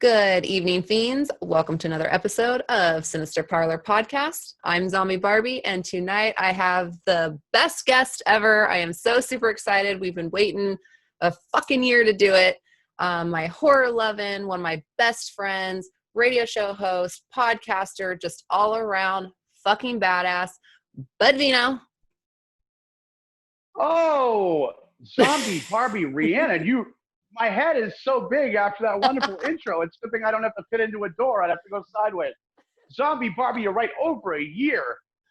Good evening, fiends. Welcome to another episode of Sinister Parlor Podcast. I'm Zombie Barbie, and tonight I have the best guest ever. I am so super excited. We've been waiting a fucking year to do it. My horror loving, one of my best friends, radio show host, podcaster, just all around fucking badass, Bud Veno. Oh, Zombie Barbie Rhiannon, my head is so big after that wonderful intro. It's a good thing I don't have to fit into a door. I'd have to go sideways. Zombie Barbie, you're right, over a year.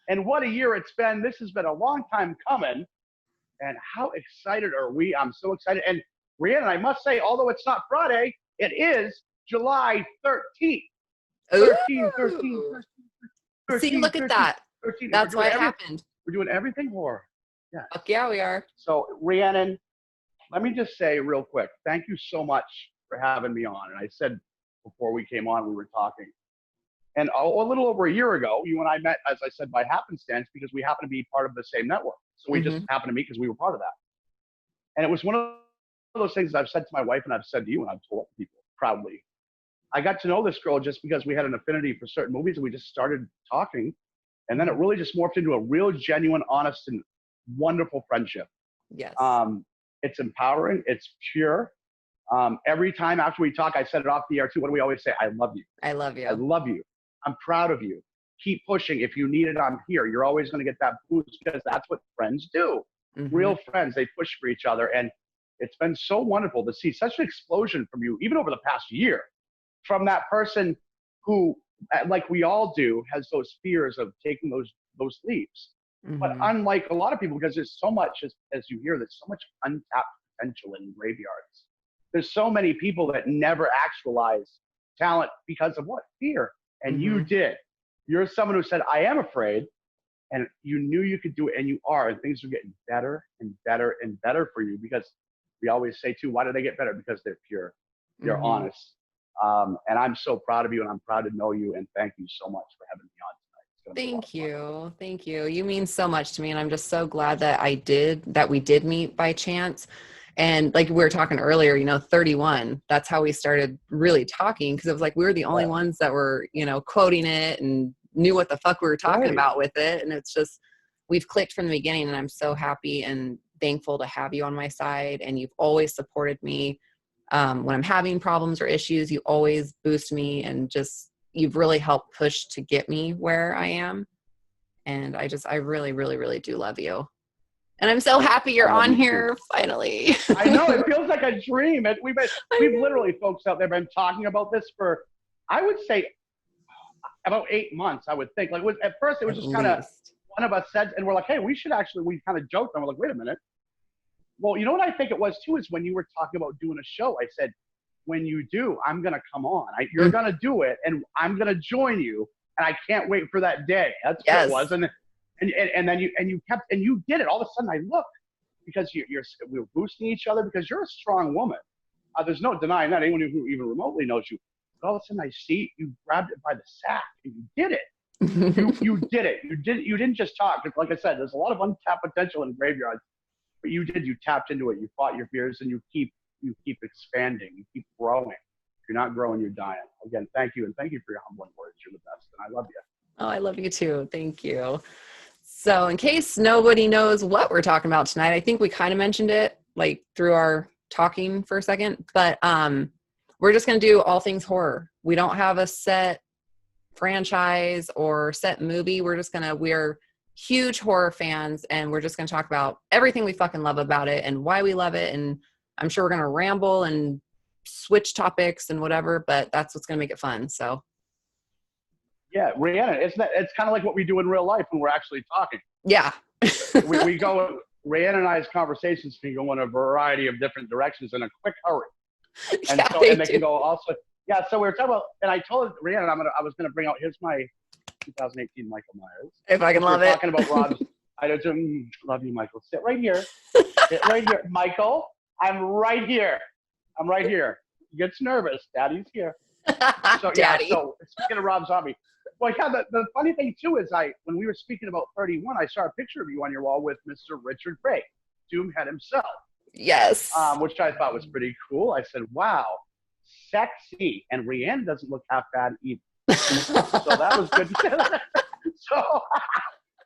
And what a year it's been. This has been a long time coming. And how excited are we? I'm so excited. And Rhiannon, I must say, although it's not Friday, it is July 13th. 13. See, look at that. 13. That's why it happened. We're doing everything horror. Yeah. Fuck yeah, we are. So, Rhiannon, let me just say real quick, thank you so much for having me on. And I said before we came on, we were talking. And a little over a year ago, you and I met, as I said, by happenstance, because we happen to be part of the same network. So we just happened to meet because we were part of that. And it was one of those things that I've said to my wife and I've said to you and I've told people proudly. I got to know this girl just because we had an affinity for certain movies and we just started talking. And then it really just morphed into a real, genuine, honest, and wonderful friendship. Yes. It's empowering. It's pure. Every time after we talk, I said it off the air too. What do we always say? I love you. I love you. I love you. I'm proud of you. Keep pushing. If you need it, I'm here. You're always going to get that boost because that's what friends do. Real friends, they push for each other. And it's been so wonderful to see such an explosion from you, even over the past year, from that person who, like we all do, has those fears of taking those leaps. But unlike a lot of people, because there's so much, as you hear, there's so much untapped potential in graveyards. There's so many people that never actualize talent because of what? Fear. And you did. You're someone who said, I am afraid. And you knew you could do it, and you are. And things are getting better and better and better for you, because we always say, too, why do they get better? Because they're pure. They're honest. And I'm so proud of you, and I'm proud to know you. And thank you so much for having me on. Thank you. Thank you. You mean so much to me. And I'm just so glad that we did meet by chance. And like we were talking earlier, 31, that's how we started really talking. Cause it was like, we were the only ones that were, quoting it and knew what the fuck we were talking about with it. And it's just, we've clicked from the beginning, and I'm so happy and thankful to have you on my side. And you've always supported me. When I'm having problems or issues, you always boost me, and just, you've really helped push to get me where I am. And I really, really, really do love you. And I'm so happy you're on here finally. I know, it feels like a dream. We've literally, folks out there, been talking about this for, I would say, about 8 months, I would think. Like, at first it was just kind of, one of us said, and we're like, hey, we kind of joked, and we're like, wait a minute. Well, you know what I think it was too, is when you were talking about doing a show, I said, when you do, I'm going to come on. You're going to do it, and I'm going to join you, and I can't wait for that day. That's what it was. And then you did it. All of a sudden I looked, because we were boosting each other, because you're a strong woman. There's no denying that. Anyone who even remotely knows you. But all of a sudden I see you grabbed it by the sack, and you did it. You did it. You didn't just talk. Like I said, there's a lot of untapped potential in graveyards, but you tapped into it. You fought your fears, and you keep expanding, you keep growing. If you're not growing, you're dying. Again, thank you. And thank you for your humbling words. You're the best. And I love you. Oh, I love you too. Thank you. So in case nobody knows what we're talking about tonight, I think we kind of mentioned it like through our talking for a second, but we're just going to do all things horror. We don't have a set franchise or set movie. We're huge horror fans, and we're just going to talk about everything we fucking love about it and why we love it. And I'm sure we're going to ramble and switch topics and whatever, but that's what's going to make it fun. So. Yeah, Rhiannon, it's kind of like what we do in real life when we're actually talking. Yeah. we go, Rhiannon and I's conversations can go in a variety of different directions in a quick hurry. And they can go also. Yeah, so we were talking about, and I told Rhiannon I was going to bring out, here's my 2018 Michael Myers. If I can love it. Talking about Rob's, I don't love you, Michael. Sit right here. Sit right here. Michael, I'm right here. He gets nervous. Daddy's here. So, Daddy. Yeah, so speaking of Rob Zombie, well, yeah, the funny thing too is when we were speaking about 31, I saw a picture of you on your wall with Mr. Richard Brake, Doomhead himself. Yes. Which I thought was pretty cool. I said, wow, sexy, and Rihanna doesn't look half bad either. So that was good.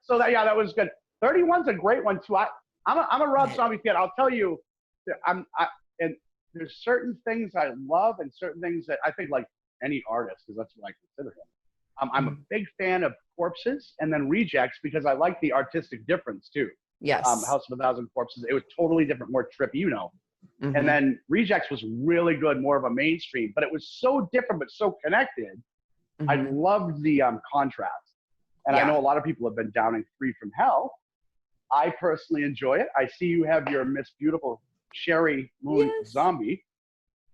so that was good. 31's a great one too. I'm a Rob Zombie fan. I'll tell you, and there's certain things I love and certain things that I think, like any artist, because that's what I consider him. I'm a big fan of Corpses and then Rejects because I like the artistic difference too. Yes. House of a Thousand Corpses, it was totally different, more trippy, you know. And then Rejects was really good, more of a mainstream, but it was so different but so connected. I loved the contrast. And I know a lot of people have been downing Free from Hell. I personally enjoy it. I see you have your Miss Beautiful Sherry Moon Zombie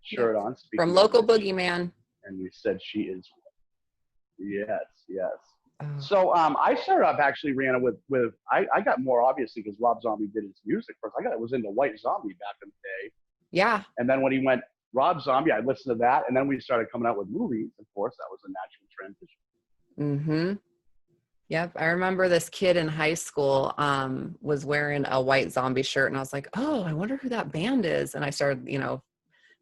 shirt on. From Local Boogeyman. And you said she is. Yes. So I started off actually, Rihanna, with I got more obviously because Rob Zombie did his music first. I was into White Zombie back in the day. Yeah. And then when he went Rob Zombie, I listened to that, and then we started coming out with movies. Of course, that was a natural transition. Yep. I remember this kid in high school was wearing a White Zombie shirt, and I was like, oh, I wonder who that band is. And I started,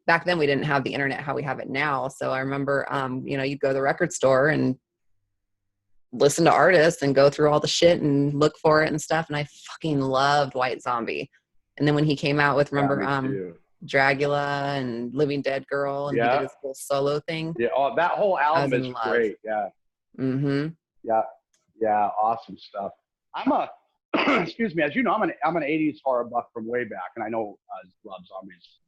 back then we didn't have the internet how we have it now. So I remember, you'd go to the record store and listen to artists and go through all the shit and look for it and stuff. And I fucking loved White Zombie. And then when he came out with, Dragula and Living Dead Girl, and he did his whole solo thing. Yeah, that whole album is great. Yeah. Yeah, awesome stuff. I'm excuse me, as you know, I'm an 80s horror buff from way back, and I know Rob Zombie's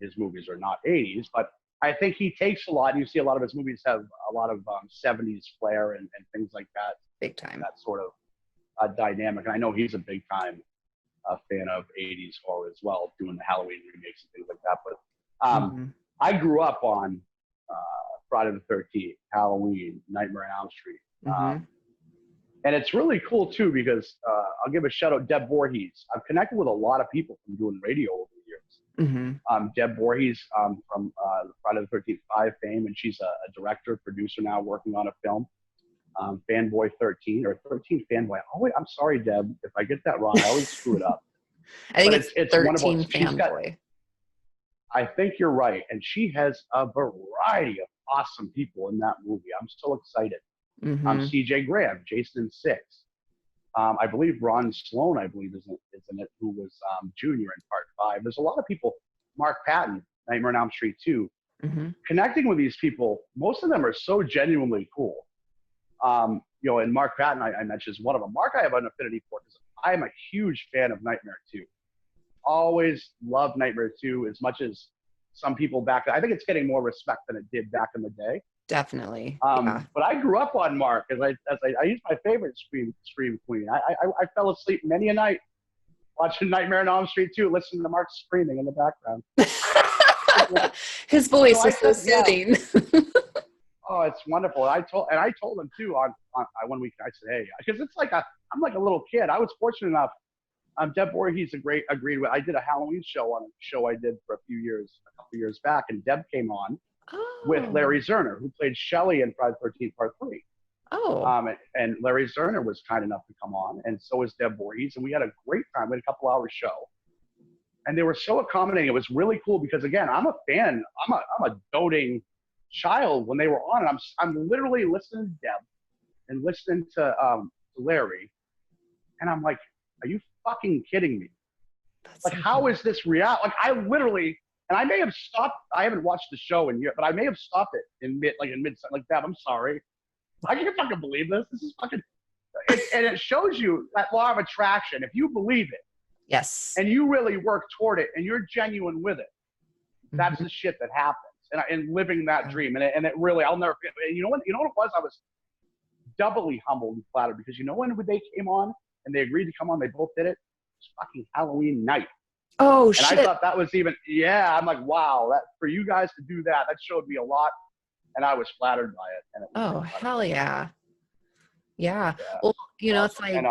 his movies are not 80s, but I think he takes a lot. You see a lot of his movies have a lot of 70s flair and things like that. Big time. That sort of dynamic. And I know he's a big time fan of 80s horror as well, doing the Halloween remakes and things like that. But I grew up on Friday the 13th, Halloween, Nightmare on Elm Street. And it's really cool too because I'll give a shout out Deb Voorhees. I've connected with a lot of people from doing radio over the years. Deb Voorhees from Friday the 13th 5 fame, and she's a director, producer now working on a film. Fanboy 13 or 13 Fanboy. I'm sorry, Deb, if I get that wrong. I always screw it up. I think it's 13 Fanboy. I think you're right. And she has a variety of awesome people in that movie. I'm so excited. CJ Graham, Jason and Six. I believe Ron Sloan, is in it, who was Junior in Part 5. There's a lot of people. Mark Patton, Nightmare on Elm Street 2. Connecting with these people, most of them are so genuinely cool. And Mark Patton, I mentioned, is one of them. Mark, I have an affinity for because I am a huge fan of Nightmare 2. Always loved Nightmare 2 as much as some people back. I think it's getting more respect than it did back in the day. Definitely. But I grew up on Mark as I used my favorite scream queen. I fell asleep many a night watching Nightmare on Elm Street 2, listening to Mark screaming in the background. His voice is so soothing. Oh, it's wonderful. I told him too on one week. I said, hey, because it's like I'm like a little kid. I was fortunate enough. Deb Voorhees agreed with. I did a Halloween show on a show I did for a couple years back, and Deb came on with Larry Zerner, who played Shelley in Friday the 13th Part 3. And Larry Zerner was kind enough to come on, and so was Deb Voorhees, and we had a great time. We had a couple-hour show, and they were so accommodating. It was really cool because, again, I'm a fan. I'm a doting child when they were on, and I'm literally listening to Deb and listening to Larry, and I'm like, are you fucking kidding me? That's like, so how is this real? Like, I literally, and I may have stopped. I haven't watched the show in years, but I may have stopped it in mid. Like, Deb, I'm sorry. I can't fucking believe this. This is fucking. And it shows you that law of attraction. If you believe it, yes, and you really work toward it, and you're genuine with it, that's the shit that happens. And living that dream, and it really, I'll never. You know what it was? I was doubly humbled and flattered because when they came on and they agreed to come on, they both did it. It was fucking Halloween night. Oh shit! And I thought that was even. Yeah, I'm like, wow, that for you guys to do that showed me a lot, and I was flattered by it. And it was hell yeah. Well, it's like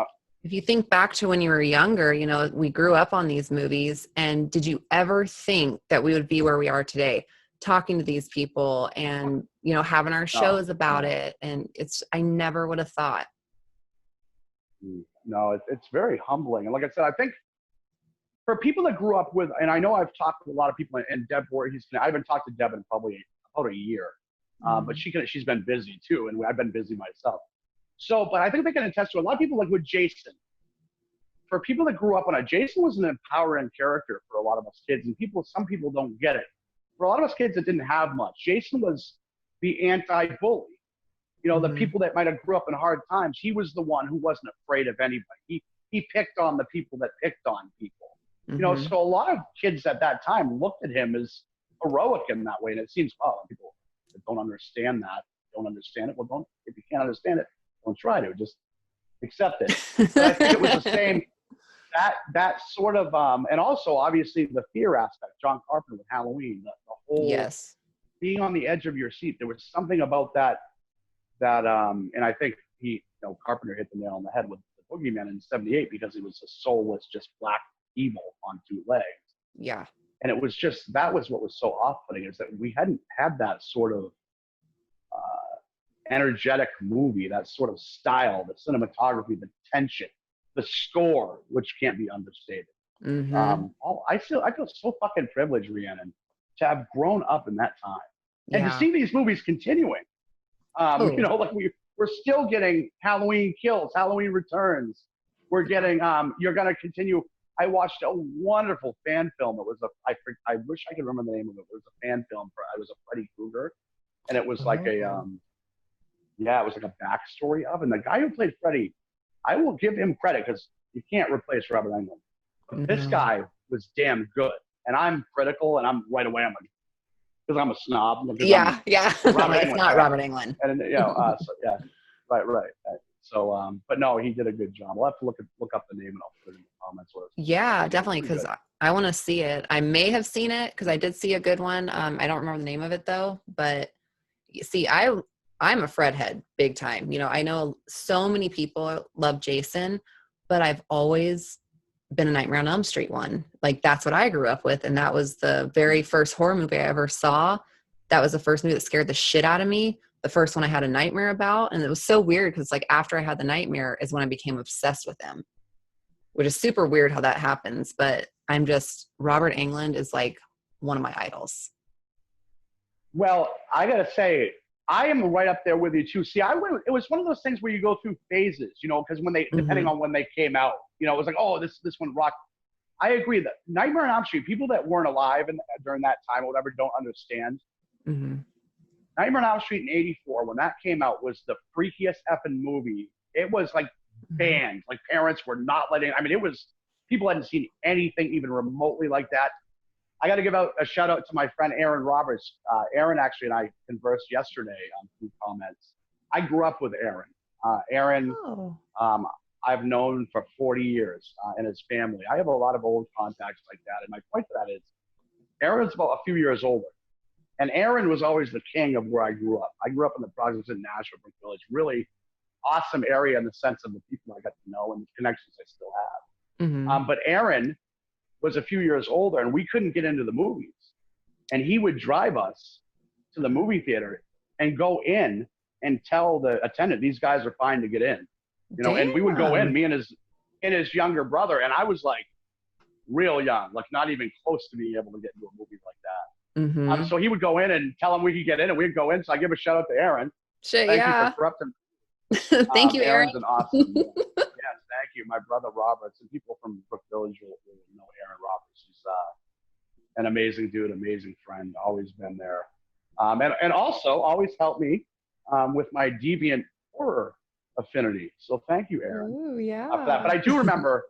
if you think back to when you were younger, we grew up on these movies, and did you ever think that we would be where we are today? Talking to these people and having our shows about it, and I never would have thought. No, it's very humbling, and like I said, I think for people that grew up with, and I know I've talked to a lot of people, and Deb Voorhees, I haven't talked to Deb in probably about a year. But she's been busy too, and I've been busy myself. So, but I think they can attest to a lot of people, like with Jason. For people that grew up on it, Jason was an empowering character for a lot of us kids, and some people don't get it. For a lot of us kids that didn't have much, Jason was the anti-bully. You know, the people that might have grew up in hard times, he was the one who wasn't afraid of anybody. He picked on the people that picked on people. You know, so a lot of kids at that time looked at him as heroic in that way. And it seems, oh, people that don't understand that, don't understand it. Well, if you can't understand it, don't try to. Just accept it. But I think it was the same, that sort of, and also obviously the fear aspect, John Carpenter with Halloween, the whole being on the edge of your seat. There was something about that, and I think Carpenter hit the nail on the head with the Boogeyman in '78 because he was a soulless, just black evil on two legs. Yeah. And it was just, that was what was so off-putting, is that we hadn't had that sort of energetic movie, that sort of style, the cinematography, the tension, the score, which can't be understated. I feel so fucking privileged, Rhiannon, to have grown up in that time and to see these movies continuing. You know, like we're still getting Halloween Kills, Halloween Returns. We're getting, you're going to continue. I watched a wonderful fan film. It was I wish I could remember the name of it. It was a fan film. It was a Freddy Krueger. And it was like it was like a backstory of, and the guy who played Freddy, I will give him credit because you can't replace Robert Englund. But this guy was damn good. And I'm critical, and I'm right away, because I'm a snob. Yeah. It's not Robert Englund. And right. So, but no, he did a good job. We'll have to look up the name, and I'll put it in the comments. Yeah, definitely, because I want to see it. I may have seen it because I did see a good one. I don't remember the name of it though. But you see, I'm a Fred head, big time. You know, I know so many people love Jason, but I've always been a Nightmare on Elm Street one. Like, that's what I grew up with, and that was the very first horror movie I ever saw. That was the first movie that scared the shit out of me. The first one I had a nightmare about. And it was so weird because like after I had the nightmare is when I became obsessed with him, which is super weird how that happens. But Robert Englund is like one of my idols. Well, I got to say, I am right up there with you too. See, it was one of those things where you go through phases, you know, because depending on when they came out, you know, it was like, oh, this one rocked. I agree that Nightmare on Elm Street, people that weren't alive during that time or whatever don't understand. Nightmare on Elm Street in '84, when that came out, was the freakiest effing movie. It was like banned. Like parents were not letting. I mean, people hadn't seen anything even remotely like that. I got to give out a shout out to my friend Aaron Roberts. Aaron actually and I conversed yesterday through comments. I grew up with Aaron. Aaron, I've known for 40 years, and his family. I have a lot of old contacts like that. And my point to that is, Aaron's about a few years older. And Aaron was always the king of where I grew up. I grew up in the projects in Nashville, Brick Village. Really awesome area in the sense of the people I got to know and the connections I still have. But Aaron was a few years older, and we couldn't get into the movies. And he would drive us to the movie theater and go in and tell the attendant, these guys are fine to get in. You know, and we would go in, me and his younger brother, and I was like real young, like not even close to being able to get into a movie like that. So he would go in and tell him we could get in, and we'd go in. So I give a shout out to Aaron. Thank you for corrupting. Thank you, Aaron. Aaron's an awesome. Yes, thank you. My brother Roberts, and people from Brook Village will know Aaron Roberts. He's an amazing dude, amazing friend, always been there. And also always helped me with my deviant horror affinity. So thank you, Aaron. Ooh, yeah. For that. But I do remember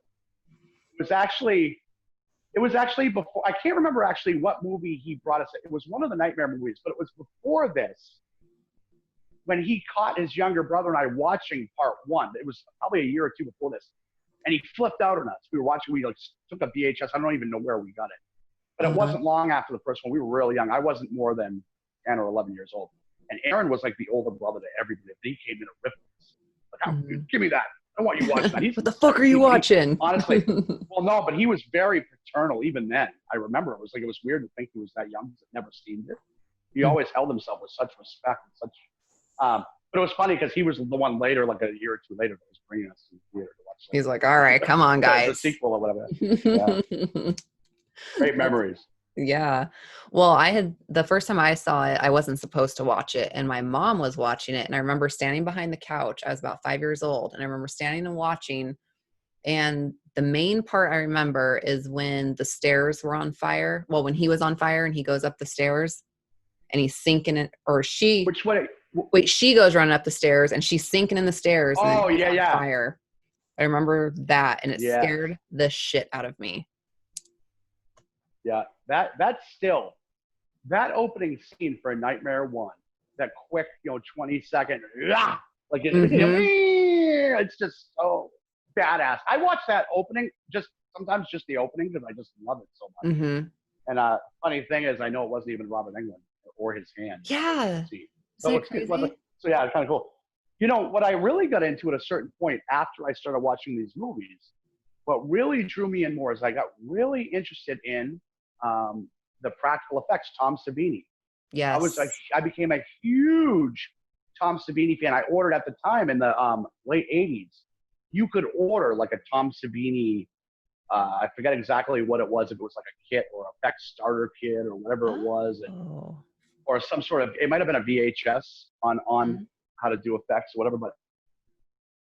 it was actually before, I can't remember actually what movie he brought us. It was one of the Nightmare movies, but it was before this, when he caught his younger brother and I watching part one. It was probably a year or two before this. And he flipped out on us. We took a VHS. I don't even know where we got it. But it wasn't long after the first one. We were really young. I wasn't more than 10 or 11 years old. And Aaron was like the older brother to everybody. He came in and ripped us. Like, give me that. I want you watching that. What the fuck are you watching? Honestly. Well, no, but he was very paternal even then. I remember it was weird to think he was that young because I'd never seen it. He always held himself with such respect and such. But it was funny because he was the one later, like a year or two later, that was bringing us to the theater to watch. He's like, all right, come on, guys. The sequel or whatever. Yeah. Great memories. Yeah. Well, the first time I saw it, I wasn't supposed to watch it, and my mom was watching it. And I remember standing behind the couch. I was about 5 years old, and I remember standing and watching. And the main part I remember is when the stairs were on fire. Well, when he was on fire and he goes up the stairs and he's sinking it, or she, Which way? wait, she goes running up the stairs and she's sinking in the stairs and then Oh, he's yeah, on yeah. fire. I remember that, and it Yeah. scared the shit out of me. Yeah. That's still, that opening scene for Nightmare 1, that quick, 20-second, like it's just so badass. I watch that opening, sometimes just the opening, because I just love it so much. Mm-hmm. And funny thing is, I know it wasn't even Robert Englund or his hand. Yeah. So it's crazy? So yeah, it's kind of cool. What I really got into at a certain point after I started watching these movies, what really drew me in more is I got really interested in the practical effects. Tom Savini. Yes. I became a huge Tom Savini fan. I ordered at the time in the late 80s. You could order like a Tom Savini. I forget exactly what it was. If it was like a kit or effects starter kit or whatever it was, or some sort of. It might have been a VHS on how to do effects or whatever, but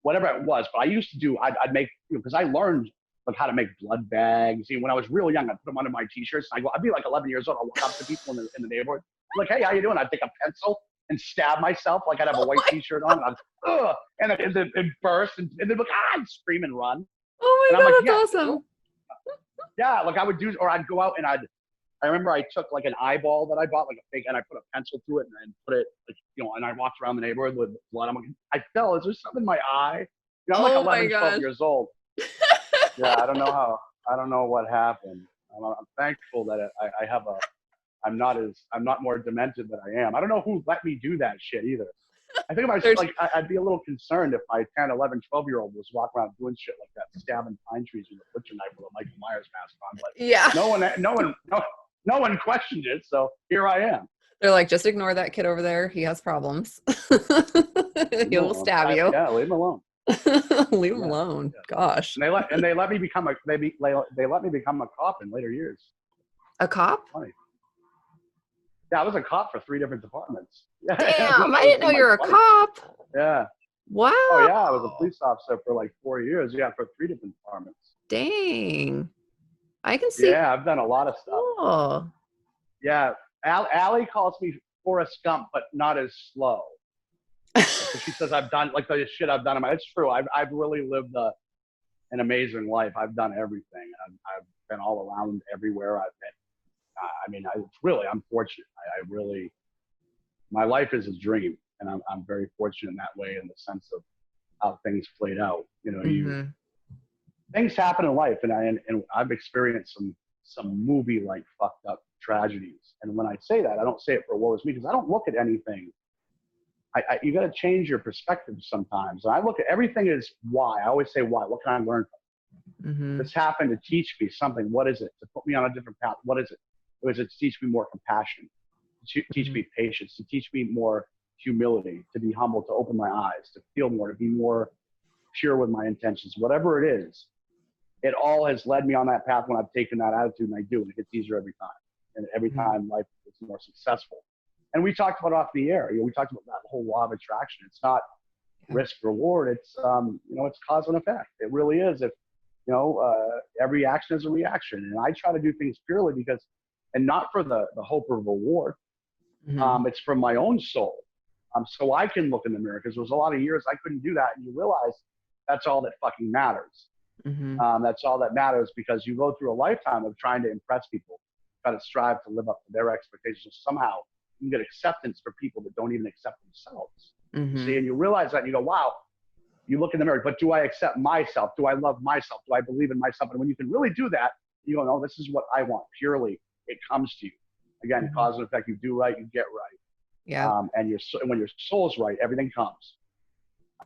whatever it was. But I used to do. I'd make because I learned like how to make blood bags. When I was real young, I'd put them under my t-shirts. I'd be like 11 years old. I'd walk up to people in the neighborhood, like, "Hey, how you doing?" I'd take a pencil and stab myself. Like I'd have a white t-shirt on, and and it'd burst, and they'd be like, I'd scream and run. Oh my God, that's awesome. Yeah, like I would do, or I'd go out and I remember I took like an eyeball that I bought, like a fake, and I put a pencil through it and put it, like, and I walked around the neighborhood with blood. I'm like, I fell. Is there something in my eye? I'm like 11, 12 years old. Yeah, I don't know what happened. I'm thankful that I'm not more demented than I am. I don't know who let me do that shit either. I think I'd be a little concerned if my 10, 11, 12-year-old was walking around doing shit like that, stabbing pine trees with a butcher knife with a Michael Myers mask on. But yeah, no one questioned it, so here I am. They're like, just ignore that kid over there. He has problems. He'll stab you. Yeah, leave him alone. Leave him alone. Yeah. Gosh. And they let me become a cop in later years. A cop? Funny. Yeah, I was a cop for 3 different departments. Damn, I didn't know you were a cop. Yeah. Wow. Oh yeah, I was a police officer for like 4 years. Yeah, for 3 different departments. Dang. I can see. Yeah, I've done a lot of stuff. Oh. Yeah, Allie calls me Forrest Gump, but not as slow. So she says I've done like the shit I've done. It's true. I've really lived an amazing life. I've done everything. I've been all around everywhere. I've been. I'm fortunate. My life is a dream, and I'm very fortunate in that way, in the sense of how things played out. Things happen in life, and I've experienced some movie-like fucked up tragedies. And when I say that, I don't say it for woe is me, because I don't look at anything. You got to change your perspective sometimes. And I look at everything as why. I always say why. What can I learn from it? This happened to teach me something. What is it? To put me on a different path. What is it? Was it to teach me more compassion, to teach me patience, to teach me more humility, to be humble, to open my eyes, to feel more, to be more pure with my intentions. Whatever it is, it all has led me on that path when I've taken that attitude, and I do, and it gets easier every time. And every time life is more successful. And we talked about off the air. We talked about that whole law of attraction. It's not risk reward. It's it's cause and effect. It really is. If every action is a reaction, and I try to do things purely because, and not for the hope of reward. It's from my own soul. So I can look in the mirror, because there was a lot of years I couldn't do that, and you realize that's all that fucking matters. That's all that matters, because you go through a lifetime of trying to impress people, try to strive to live up to their expectations. So somehow you can get acceptance for people that don't even accept themselves. See, and you realize that, and you go, wow. You look in the mirror, but do I accept myself? Do I love myself? Do I believe in myself? And when you can really do that, you go, no, this is what I want. Purely, it comes to you. Again, cause and effect. You do right, you get right. Yeah. And when your soul's right, everything comes.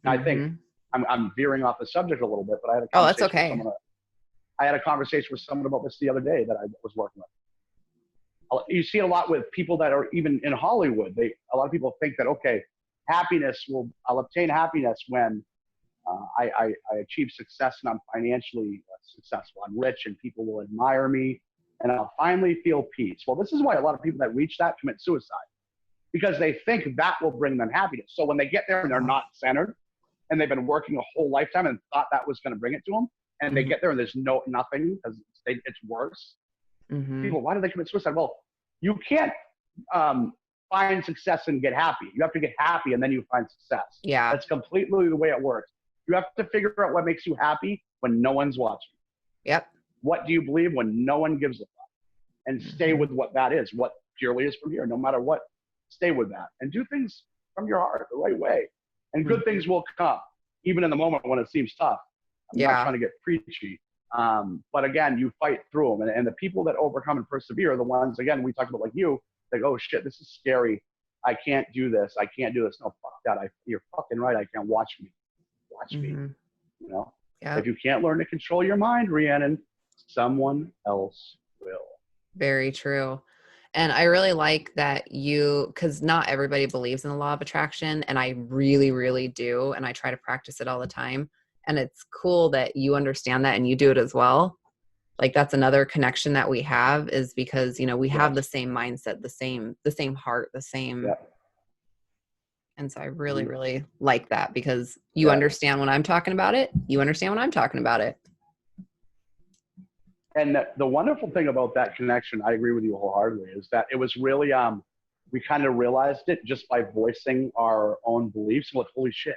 And I think I'm veering off the subject a little bit, but I had a conversation that's okay. with someone. I had a conversation with someone about this the other day that I was working with. You see a lot with people that are even in Hollywood. A lot of people think that, okay, I'll obtain happiness when I achieve success and I'm financially successful. I'm rich and people will admire me and I'll finally feel peace. Well, this is why a lot of people that reach that commit suicide, because they think that will bring them happiness. So when they get there and they're not centered, and they've been working a whole lifetime and thought that was going to bring it to them, and they get there and there's nothing, because it's worse. People, why do they commit suicide? Well, you can't find success and get happy. You have to get happy and then you find success. Yeah. That's completely the way it works. You have to figure out what makes you happy when no one's watching. Yep. What do you believe when no one gives a fuck? And stay with what that is, what purely is from here. No matter what, stay with that. And do things from your heart the right way. And good things will come, even in the moment when it seems tough. I'm not trying to get preachy. But again, you fight through them. And the people that overcome and persevere are the ones, again, we talked about like you, like, oh shit, this is scary. I can't do this. I can't do this. No, fuck that. You're fucking right. I can't. Watch me. Watch me. You know? Yep. If you can't learn to control your mind, Rhiannon, someone else will. Very true. And I really like that because not everybody believes in the law of attraction. And I really, really do. And I try to practice it all the time. And it's cool that you understand that and you do it as well. Like that's another connection that we have, is because, you know, we have the same mindset, the same heart, the same. Yeah. And so I really, really like that, because you understand when I'm talking about it. You understand when I'm talking about it. And the wonderful thing about that connection, I agree with you wholeheartedly, is that it was really, we kind of realized it just by voicing our own beliefs. Like, holy shit.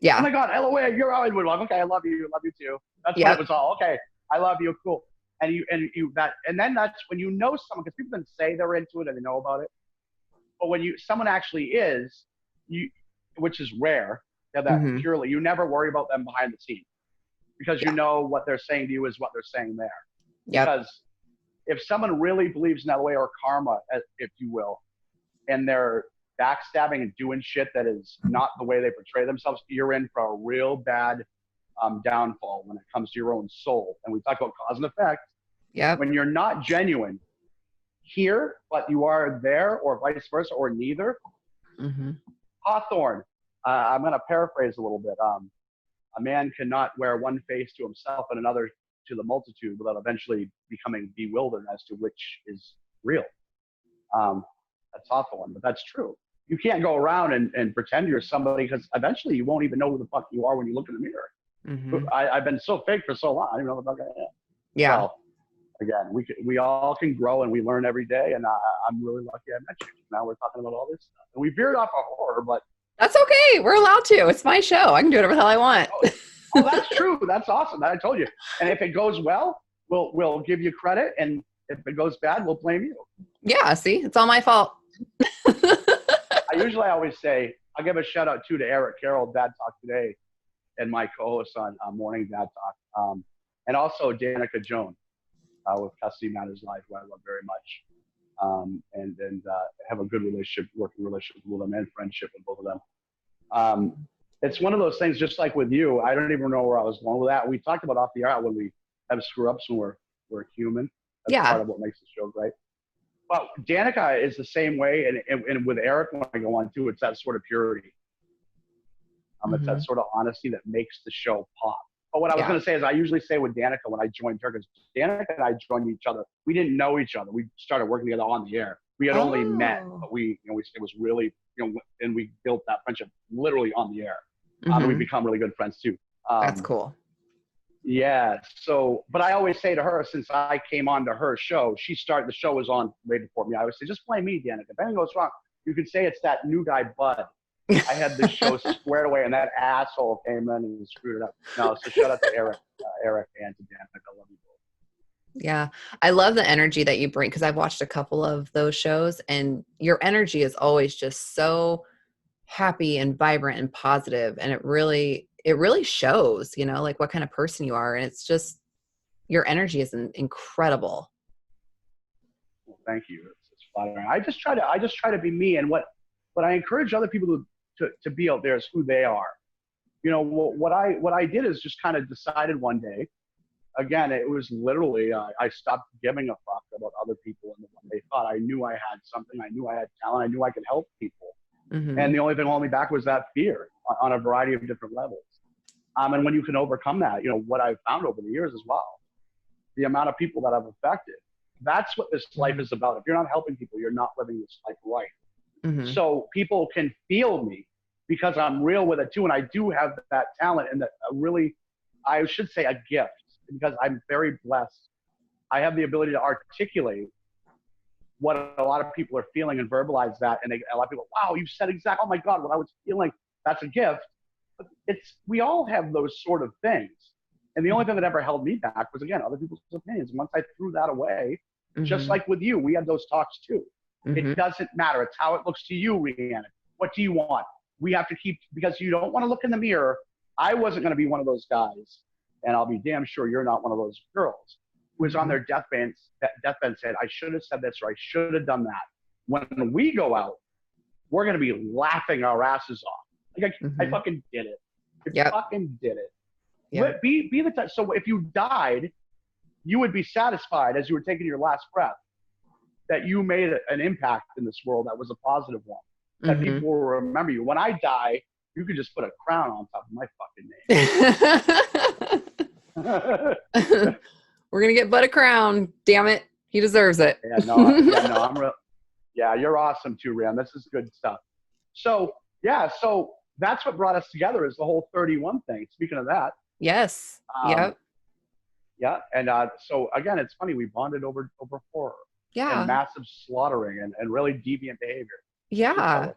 Yeah. Oh my God, LOA, you're always with. Okay, I love you. Love you too. That's what it was all. Okay, I love you. Cool. And then that's when you know someone, because people can say they're into it and they know about it. But when someone actually is, which is rare, that purely, you never worry about them behind the scenes, because you know what they're saying to you is what they're saying there. Because if someone really believes in that way, or karma, if you will, and they're backstabbing and doing shit that is not the way they portray themselves, you're in for a real bad downfall when it comes to your own soul. And we talk about cause and effect. Yeah. When you're not genuine here, but you are there, or vice versa, or neither. Hawthorne, I'm going to paraphrase a little bit. A man cannot wear one face to himself and another to the multitude without eventually becoming bewildered as to which is real. That's Hawthorne, but that's true. You can't go around and pretend you're somebody, because eventually you won't even know who the fuck you are when you look in the mirror. I've been so fake for so long. I don't even know what the fuck I am. Yeah. So, again, we all can grow and we learn every day. And I'm really lucky I met you. Now we're talking about all this stuff. And we veered off of horror, but. That's okay. We're allowed to. It's my show. I can do whatever the hell I want. Oh, that's true. That's awesome. I told you. And if it goes well, we'll give you credit. And if it goes bad, we'll blame you. Yeah. See, it's all my fault. I always say, I'll give a shout out to Eric Carroll, Dad Talk Today, and my co-host on Morning Dad Talk. And also Danica Jones with Custody Matters Live, who I love very much. And have a good working relationship with them, and friendship with both of them. It's one of those things, just like with you, I don't even know where I was going with that. We talked about off the air when we have screw-ups when we're human. That's part of what makes the show great. But Danica is the same way, and with Eric, when I go on too, it's that sort of purity. It's that sort of honesty that makes the show pop. But what I was going to say is, I usually say with Danica when I joined her, because Danica and I joined each other. We didn't know each other. We started working together on the air. We had only met, but it was really, and we built that friendship literally on the air. And we've become really good friends too. That's cool. Yeah. So, but I always say to her, since I came on to her show, the show was on way before me. I always say, just blame me, Danica. If anything goes wrong, you could say it's that new guy, Bud. I had this show squared away, and that asshole came in and screwed it up. No, so shout out to Eric and to Danica. I love you both. Yeah. I love the energy that you bring, because I've watched a couple of those shows, and your energy is always just so happy and vibrant and positive. And it really shows, like what kind of person you are. And it's just, your energy is incredible. Well, thank you. It's flattering. I just try to be me, and what I encourage other people to be out there is who they are. What I did is just kind of decided one day. Again, it was literally, I stopped giving a fuck about other people and what they thought. I knew I had something. I knew I had talent. I knew I could help people. And the only thing holding me back was that fear on a variety of different levels. And when you can overcome that, what I've found over the years as well, the amount of people that I've affected that's what this life is about. If you're not helping people, you're not living this life right. Mm-hmm. So people can feel me because I'm real with it too. And I do have that talent and that really, I should say a gift, because I'm very blessed. I have the ability to articulate what a lot of people are feeling and verbalize that. And a lot of people, wow, you said exactly, oh my God, what I was feeling, that's a gift. But we all have those sort of things. And the only thing that ever held me back was, again, other people's opinions. Once I threw that away, just like with you, we had those talks too. It doesn't matter. It's how it looks to you, Rhiannon. What do you want? We have to keep, because you don't want to look in the mirror. I wasn't going to be one of those guys, and I'll be damn sure you're not one of those girls who was on their deathbed said, I should have said this, or I should have done that. When we go out, we're going to be laughing our asses off. Like, I fucking did it. I fucking did it. Yep. Be the type. So if you died, you would be satisfied as you were taking your last breath that you made an impact in this world that was a positive one, that people will remember you. When I die, you could just put a crown on top of my fucking name. We're going to get Bud a crown. Damn it. He deserves it. I'm real. Yeah, you're awesome too, Ram. This is good stuff. So that's what brought us together, is the whole 31 thing. Speaking of that. Yes. Yep. Yeah. And so again, it's funny. We bonded over horror. Yeah. And massive slaughtering and really deviant behavior. Yeah.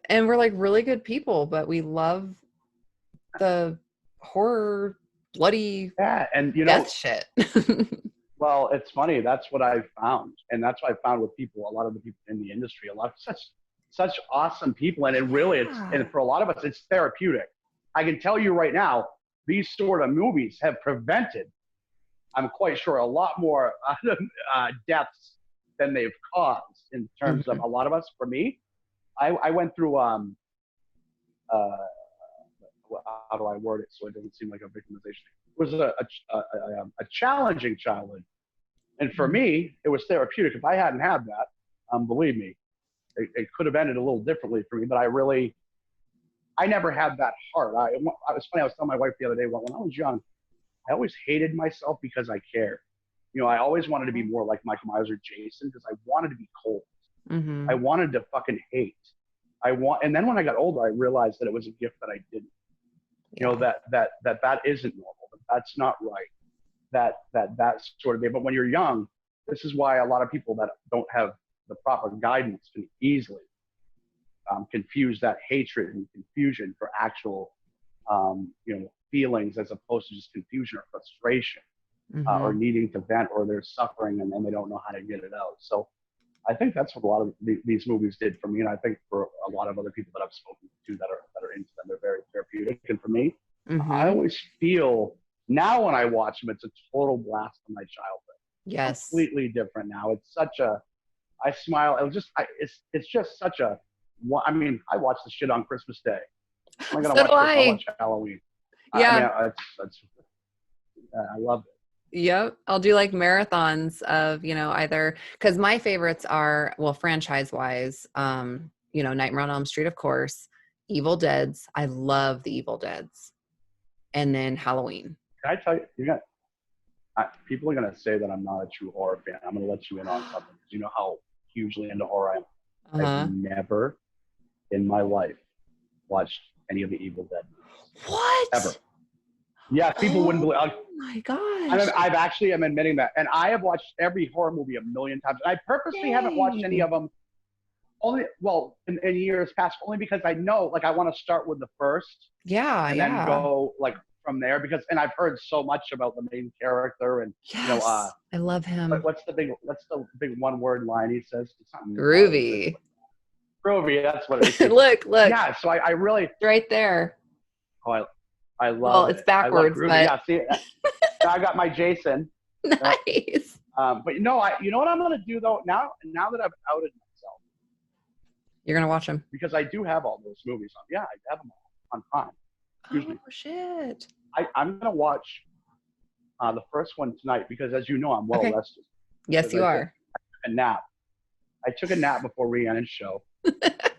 And we're like really good people, but we love the horror, bloody and death shit. Well, it's funny. That's what I found. And that's what I found with people, a lot of the people in the industry, a lot of such awesome people. And and for a lot of us, it's therapeutic. I can tell you right now, these sort of movies have prevented, I'm quite sure, a lot more deaths than they've caused in terms of a lot of us. For me, I went through, how do I word it so it doesn't seem like a victimization? It was a challenging childhood. And for me, it was therapeutic. If I hadn't had that, believe me, it could have ended a little differently for me. But I never had that heart. It was funny. I was telling my wife the other day, when I was young, I always hated myself because I cared. I always wanted to be more like Michael Myers or Jason because I wanted to be cold. I wanted to fucking hate. And then when I got older, I realized that it was a gift that I didn't. That isn't normal. That's not right. That's sort of it. But when you're young, this is why a lot of people that don't have the proper guidance can easily confuse that hatred and confusion for actual, feelings, as opposed to just confusion or frustration, or needing to vent, or they're suffering and then they don't know how to get it out. So I think that's what a lot of these movies did for me. And I think for a lot of other people that I've spoken to that are into them, they're very therapeutic. And for me, I always feel now when I watch them, it's a total blast from my childhood. Yes. Completely different now. It's I smile. It's just such a, I mean, I watch the shit on Christmas Day. I'm going to watch Halloween. Yeah. I love it. Yep. I'll do like marathons of, either, because my favorites are, well, franchise wise, Nightmare on Elm Street, of course, Evil Deads. I love the Evil Deads. And then Halloween. Can I tell you, people are going to say that I'm not a true horror fan. I'm going to let you in on something, because you know how hugely into horror I am. I've never in my life watched any of the Evil Dead movies. What? Ever. Yeah, people wouldn't believe. Oh my gosh. I'm admitting that. And I have watched every horror movie a million times. And I purposely haven't watched any of them in years past, only because I know, like, I want to start with the first. Yeah. And then go, like, from there, and I've heard so much about the main character, and I love him. What's the big one word line he says? Groovy. Groovy, that's what it is. Look. Yeah, so I really right there. Oh, I love Well, it's backwards, but yeah, see, I got my Jason. Nice. But you know what I'm gonna do though, now that I've outed myself. You're gonna watch them. Because I do have all those movies on. Yeah, I have them all on Prime. Oh shit! I'm gonna watch the first one tonight, because, as you know, I'm well rested. Yes, you are. I took a nap before Rhiannon's show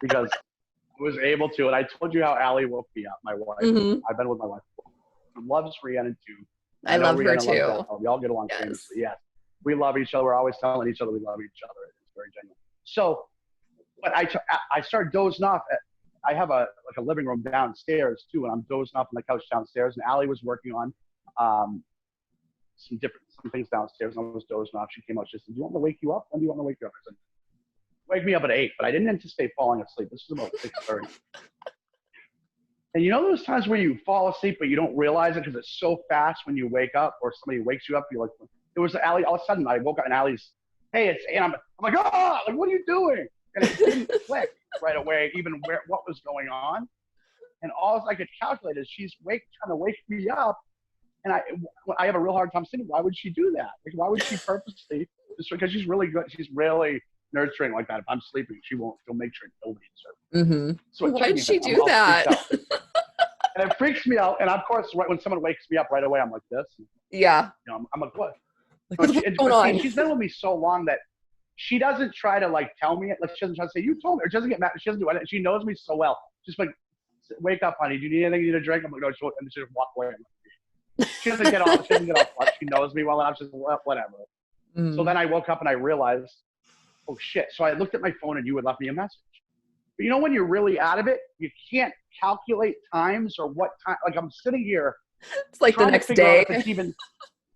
because I was able to, and I told you how Allie woke me up. My wife. I've been with my wife. She loves Rhiannon too. I love her too. We all get along famously. Yes. We love each other. We're always telling each other we love each other. It's very genuine. So, but I started dozing off. I have a living room downstairs too, and I'm dozing off on the couch downstairs. And Allie was working on some things downstairs, and I was dozing off. She came out. She said, "Do you want me to wake you up? When do you want me to wake you up?" I said, "Wake me up at 8." But I didn't anticipate falling asleep. This was about 6:30. And you know those times where you fall asleep but you don't realize it because it's so fast when you wake up, or somebody wakes you up. You're like, it was Allie. All of a sudden, I woke up and Allie's, "Hey, it's," and I'm like, "Oh, like what are you doing?" And it didn't click right away, even what was going on. And all I could calculate is she's trying to wake me up, and I have a real hard time thinking, why would she do that? Like, why would she purposely? Just because she's really good. She's really nurturing like that. If I'm sleeping, she'll make sure nobody disturbs me. Mm-hmm. So why did she do that? And it freaks me out. And of course, right when someone wakes me up right away, I'm like this. Yeah. You know, I'm like, what? Like, what's going on? She's been with me so long that she doesn't try to like tell me it. Like she doesn't try to say, "You told me," or she doesn't get mad. She doesn't do it. She knows me so well. Just like, "Wake up, honey. Do you need anything? You need a drink?" I'm like, "No." And she just walk away. She doesn't get off. She doesn't get off. She knows me well enough. She's like, whatever. Mm. So then I woke up and I realized, oh shit. So I looked at my phone and you had left me a message. But you know when you're really out of it, you can't calculate times or what time. Like I'm sitting here. It's like the next day.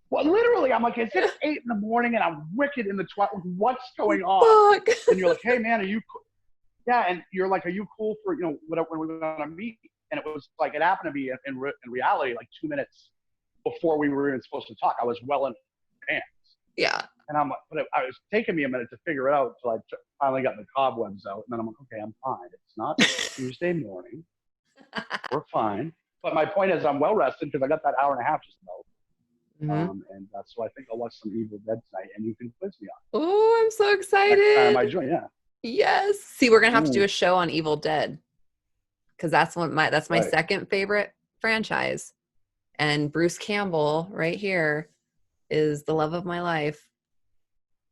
Well, literally, I'm like, it's 8 in the morning and I'm wicked in the twilight. What's going on? Fuck. And you're like, "Hey man, are you cool?" Yeah. And you're like, "Are you cool for, whatever, when we were going to meet?" And it was like, it happened to be in reality, like 2 minutes before we were even supposed to talk. I was well in advance. Yeah. And I'm like, but it was taking me a minute to figure it out until I finally got the cobwebs out. And then I'm like, okay, I'm fine. It's not Tuesday morning. We're fine. But my point is, I'm well rested because I got that hour and a half just about. Mm-hmm. And so I think I'll watch some Evil Dead tonight, and you can quiz me on. Oh, I'm so excited! Next time I join, yeah. Yes. See, we're gonna have to do a show on Evil Dead because that's my second favorite franchise, and Bruce Campbell right here is the love of my life.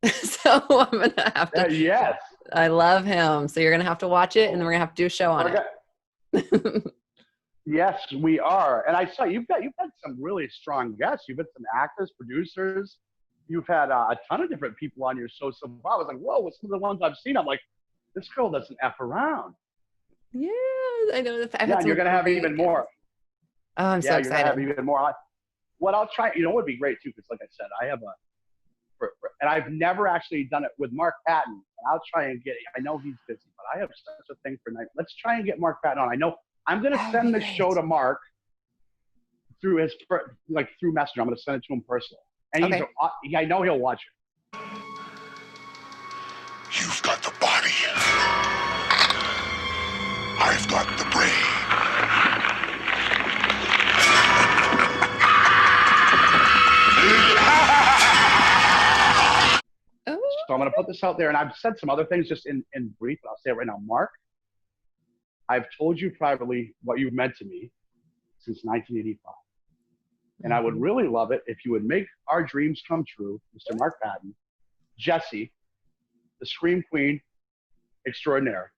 So I'm gonna have to. Yes. I love him. So you're gonna have to watch it, and then we're gonna have to do a show on it. Yes, we are. And I saw you've had some really strong guests. You've had some actors, producers. You've had a ton of different people on your show so far. I was like, whoa, what's some of the ones I've seen? I'm like, this girl doesn't F around. Yeah, I know. Yeah, and you're going to have even more. Oh, I'm so excited. You're going to have even more. What I'll try, what would be great too, because like I said, I have and I've never actually done it with Mark Patton. And I'll try and I know he's busy, but I have such a thing for night. Let's try and get Mark Patton on. I know. I'm going to send the show to Mark through through Messenger. I'm going to send it to him personally. And I know he'll watch it. You've got the body. I've got the brain. So I'm going to put this out there. And I've said some other things just in brief, but I'll say it right now. Mark, I've told you privately what you've meant to me since 1985. And I would really love it if you would make our dreams come true, Mr. Mark Patton, Jesse, the Scream Queen extraordinaire.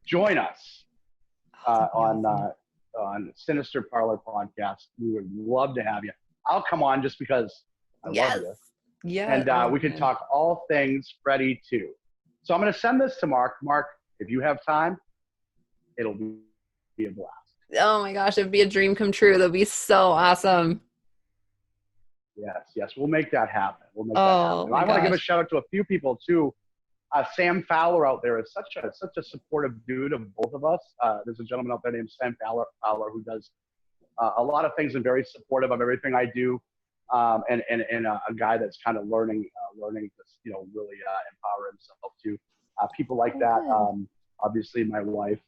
Join us on Sinister Parlor Podcast. We would love to have you. I'll come on just because I love you. Yeah. And we could talk all things Freddy too. So I'm going to send this to Mark. Mark, if you have time, it'll be a blast. Oh my gosh, it'd be a dream come true. That'd be so awesome. Yes. We'll make that happen. I want to give a shout out to a few people too. Sam Fowler out there is such a supportive dude of both of us. There's a gentleman out there named Sam Fowler who does a lot of things and very supportive of everything I do. And a guy that's kind of learning to, really empower himself too. People like that. Obviously my wife,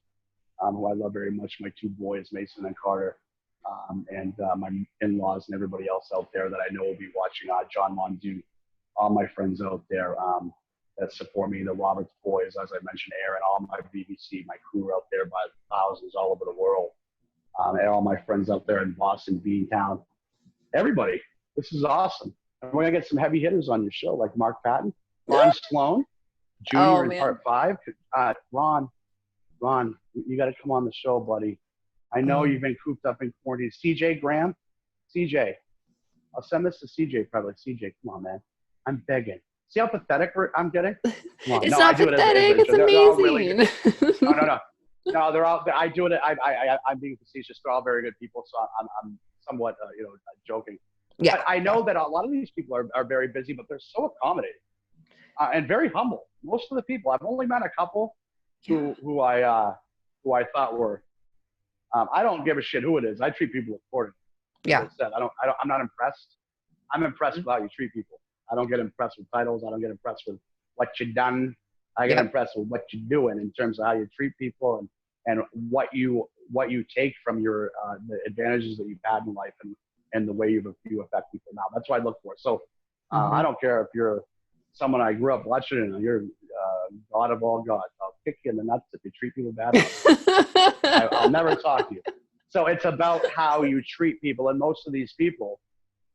who I love very much, my two boys, Mason and Carter, and my in-laws and everybody else out there that I know will be watching, John Mondu, all my friends out there that support me, the Roberts boys, as I mentioned, Aaron, all my BBC, my crew out there by thousands all over the world, and all my friends out there in Boston, Beantown, everybody. This is awesome. And we're going to get some heavy hitters on your show, like Mark Patton, Ron Sloan, Jr. in Part 5. Ron, you got to come on the show, buddy. I know you've been cooped up in quarantine. CJ Graham, CJ, I'll send this to CJ probably. CJ, come on, man. I'm begging. See how pathetic I'm getting? Well, It's no, not I do pathetic. it as It's they're all really amazing. good. No, they're all. I do it. I'm being facetious. They're all very good people, so I'm somewhat joking. Yeah. But I know that a lot of these people are very busy, but they're so accommodating and very humble. Most of the people, I've only met a couple who I thought were. I don't give a shit who it is. I treat people accordingly. Yeah. Like I said, I'm not impressed. I'm impressed with how you treat people. I don't get impressed with titles. I don't get impressed with what you've done. I get impressed with what you're doing in terms of how you treat people and what you take from your the advantages that you've had in life and the way you affect people now. That's what I look for. So I don't care if you're someone I grew up watching and you're God of all gods. I'll kick you in the nuts if you treat people bad. I'll never talk to you. So it's about how you treat people, and most of these people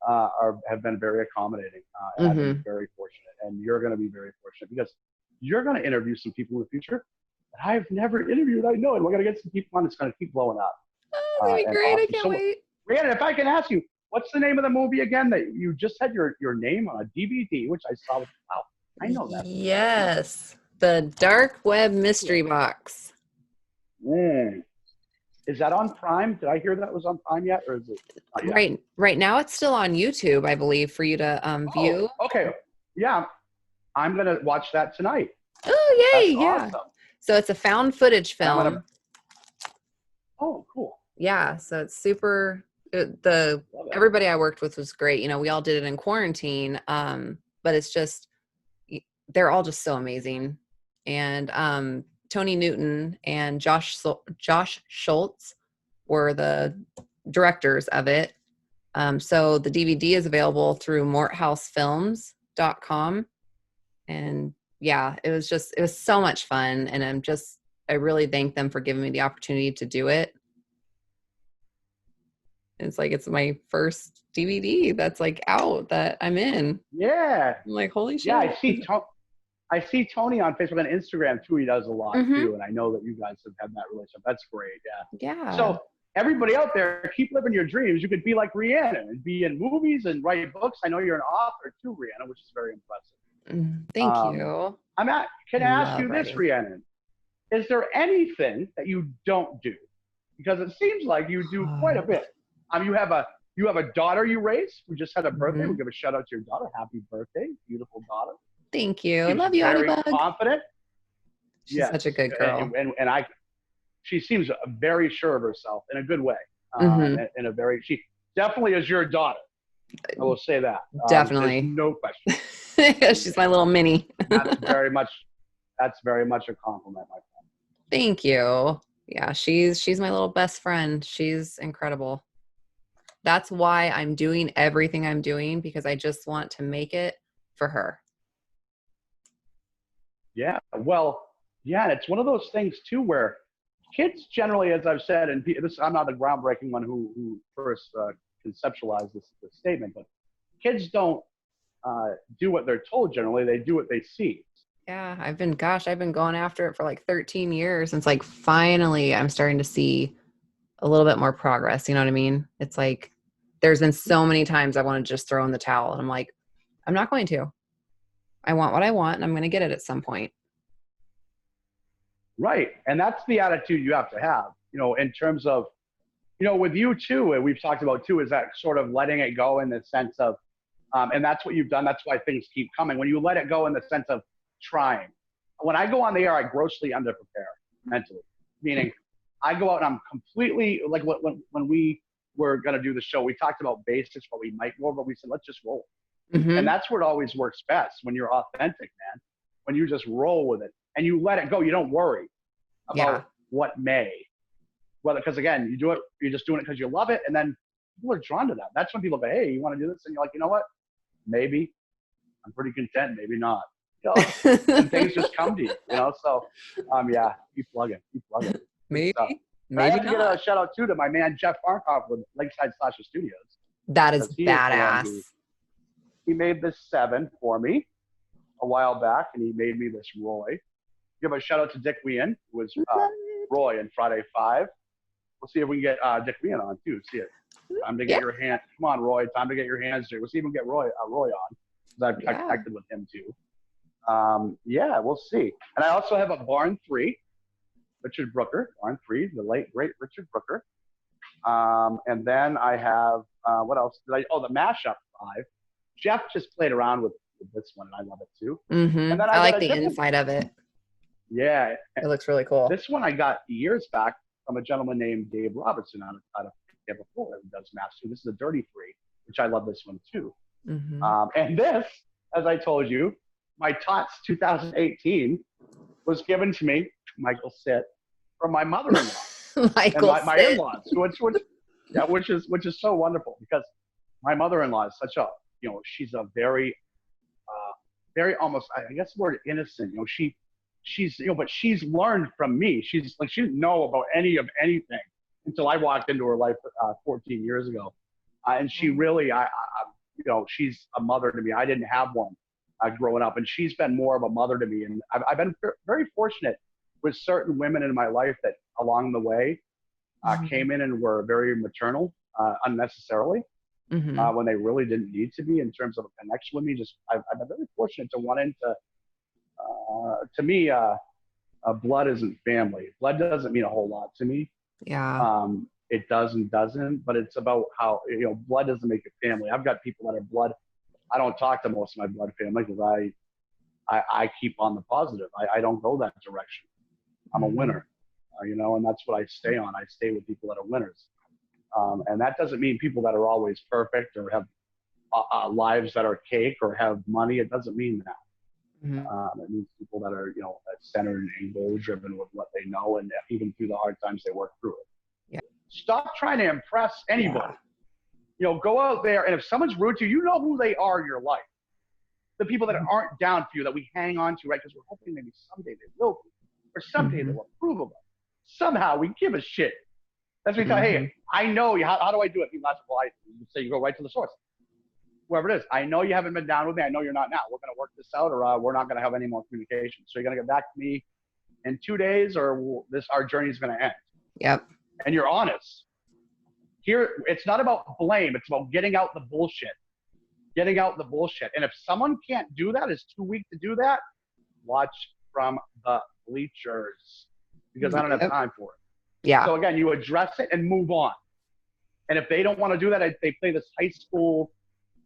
have been very accommodating, and I've been very fortunate. And you're going to be very fortunate because you're going to interview some people in the future that I've never interviewed. I know, and we're going to get some people on that's going to keep blowing up. Oh, that'd be great! Awesome. I can't wait. Rhiannon, if I can ask you, what's the name of the movie again that you just had your name on a DVD, which I saw? Wow, I know that. Yes, the Dark Web Mystery Box. Is that on Prime? Did I hear that was on Prime yet, or is it not yet? Right now it's still on YouTube, I believe, for you to view. Okay, yeah, I'm gonna watch that tonight. Oh, yay! That's awesome. So it's a found footage film. Oh, cool. Yeah, so it's super. Everybody I worked with was great. We all did it in quarantine, but it's just they're all just so amazing. And Tony Newton and Josh Schultz were the directors of it. So the DVD is available through morthousefilms.com. And yeah, it was so much fun. And I really thank them for giving me the opportunity to do it. It's my first DVD that's out that I'm in. Yeah. I'm like, holy shit. Yeah, I see Tony on Facebook and Instagram too. He does a lot too, and I know that you guys have had that relationship. That's great. Yeah. So everybody out there, keep living your dreams. You could be like Rhiannon and be in movies and write books. I know you're an author too, Rhiannon, which is very impressive. Thank you. Can I ask you this, Rhiannon? Is there anything that you don't do? Because it seems like you do quite a bit. You have a daughter you raised who just had a birthday. We'll give a shout out to your daughter. Happy birthday, beautiful daughter. Thank you. She's I love you, very Bud. confident. She's such a good girl. She seems very sure of herself in a good way. She definitely is your daughter. I will say that. Definitely. No question. She's my little mini. That's very much a compliment, my friend. Thank you. Yeah, she's my little best friend. She's incredible. That's why I'm doing everything I'm doing, because I just want to make it for her. Yeah, well, and it's one of those things too where kids generally, as I've said, and I'm not the groundbreaking one who first conceptualized this statement, but kids don't do what they're told generally. They do what they see. Yeah, I've been going after it for 13 years. And it's finally I'm starting to see a little bit more progress. You know what I mean? It's there's been so many times I want to just throw in the towel, and I'm like, I'm not going to. I want what I want, and I'm going to get it at some point. Right. And that's the attitude you have to have, in terms of, with you too, and we've talked about too, is that sort of letting it go in the sense of, and that's what you've done. That's why things keep coming. When you let it go in the sense of trying. When I go on the air, I grossly underprepare mentally, meaning I go out and I'm completely when we were going to do the show, we talked about basics, what we might go over, but we said, let's just roll. And that's where it always works best, when you're authentic, man, when you just roll with it and you let it go. You don't worry about what may, because again, you do it, you're just doing it because you love it. And then people are drawn to that. That's when people go, hey, you want to do this? And you're like, you know what? Maybe I'm pretty content. Maybe not. And things just come to you, So, keep plugging. Maybe I have to get a shout out too to my man Jeff Farnkoff with Lakeside Slasher Studios. That is badass. He made this 7 for me a while back, and he made me this Roy. Give a shout out to Dick Wien, who was Roy in Friday 5. We'll see if we can get Dick Wien on too. See it. Time to get your hand. Come on, Roy. Time to get your hands dirty. We'll see if we can get Roy on. because I've connected with him too. We'll see. And I also have a Barn 3, Richard Brooker, Barn 3, the late, great Richard Brooker. And then I have, what else did I, the Mashup 5. Jeff just played around with this one, and I love it too. Mm-hmm. And then I like the inside of it. Yeah. It looks really cool. This one I got years back from a gentleman named Dave Robertson out of Tampa, Florida, who does maps too. This is a Dirty 3, which I love this one too. Mm-hmm. And this, as I told you, my TOTS 2018 was given to me, Michael Sitt, from my mother-in-law. Michael and my in-laws, which is so wonderful, because my mother-in-law is such a, she's a very almost, I guess the word innocent, she's but she's learned from me. She's like, she didn't know about anything until I walked into her life 14 years ago. And she really, she's a mother to me. I didn't have one growing up, and she's been more of a mother to me. And I've been very fortunate with certain women in my life that along the way came in and were very maternal unnecessarily when they really didn't need to be in terms of a connection with me. I've been very fortunate to run into, to me, blood isn't family. Blood doesn't mean a whole lot to me. Yeah. It does and doesn't, but it's about how, blood doesn't make a family. I've got people that are blood. I don't talk to most of my blood family because I keep on the positive. I don't go that direction. I'm a winner, and that's what I stay on. I stay with people that are winners. And that doesn't mean people that are always perfect or have lives that are cake or have money. It doesn't mean that. It means people that are, centered and goal-driven with what they know, and even through the hard times, they work through it. Yeah. Stop trying to impress anybody. Yeah. Go out there, and if someone's rude to you, you know who they are in your life. The people that aren't down for you, that we hang on to, right? Because we're hoping maybe someday they will be, or someday they will approve of us. Somehow we give a shit. That's what we tell, hey, I know you. How do I do it? People ask, well, you say you go right to the source. Whoever it is, I know you haven't been down with me. I know you're not now. We're going to work this out, or we're not going to have any more communication. So you're going to get back to me in 2 days, or our journey is going to end. Yep. And you're honest. Here, it's not about blame. It's about getting out the bullshit. Getting out the bullshit. And if someone can't do that, is too weak to do that, watch from the bleachers, because I don't have time for it. Yeah. So again, you address it and move on. And if they don't want to do that, they play this high school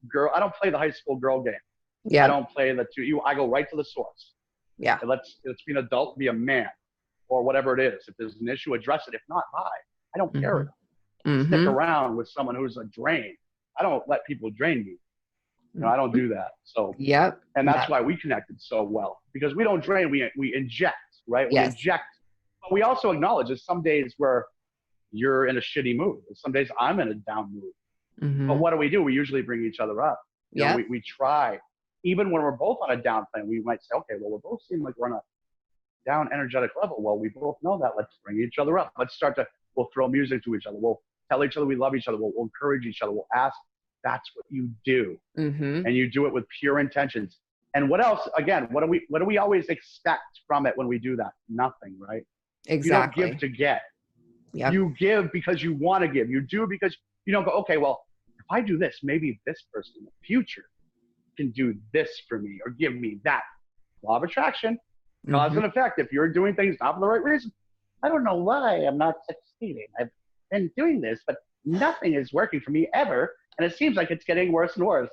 girl. I don't play the high school girl game. Yeah. I don't play I go right to the source. Yeah. And let's be an adult, be a man, or whatever it is. If there's an issue, address it. If not, bye. I don't care. Stick around with someone who's a drain. I don't let people drain me. I don't do that. So and that's why we connected so well, because we don't drain, we inject, right? We inject. But we also acknowledge there's some days where you're in a shitty mood. Some days I'm in a down mood. But what do? We usually bring each other up. We try. Even when we're both on a down plane, we might say, okay, well, we both seem like we're on a down energetic level. Well, we both know that. Let's bring each other up. We'll throw music to each other. We'll tell each other we love each other. We'll encourage each other. We'll ask. That's what you do. And you do it with pure intentions. And what else? Again, what do we always expect from it when we do that? Nothing, right? Exactly. You don't give to get. You give because you want to give. You do because you don't go, okay, well, if I do this, maybe this person in the future can do this for me or give me that. Law of attraction, cause and effect. If you're doing things not for the right reason, I don't know why I'm not succeeding. I've been doing this, but nothing is working for me ever. And it seems like it's getting worse and worse.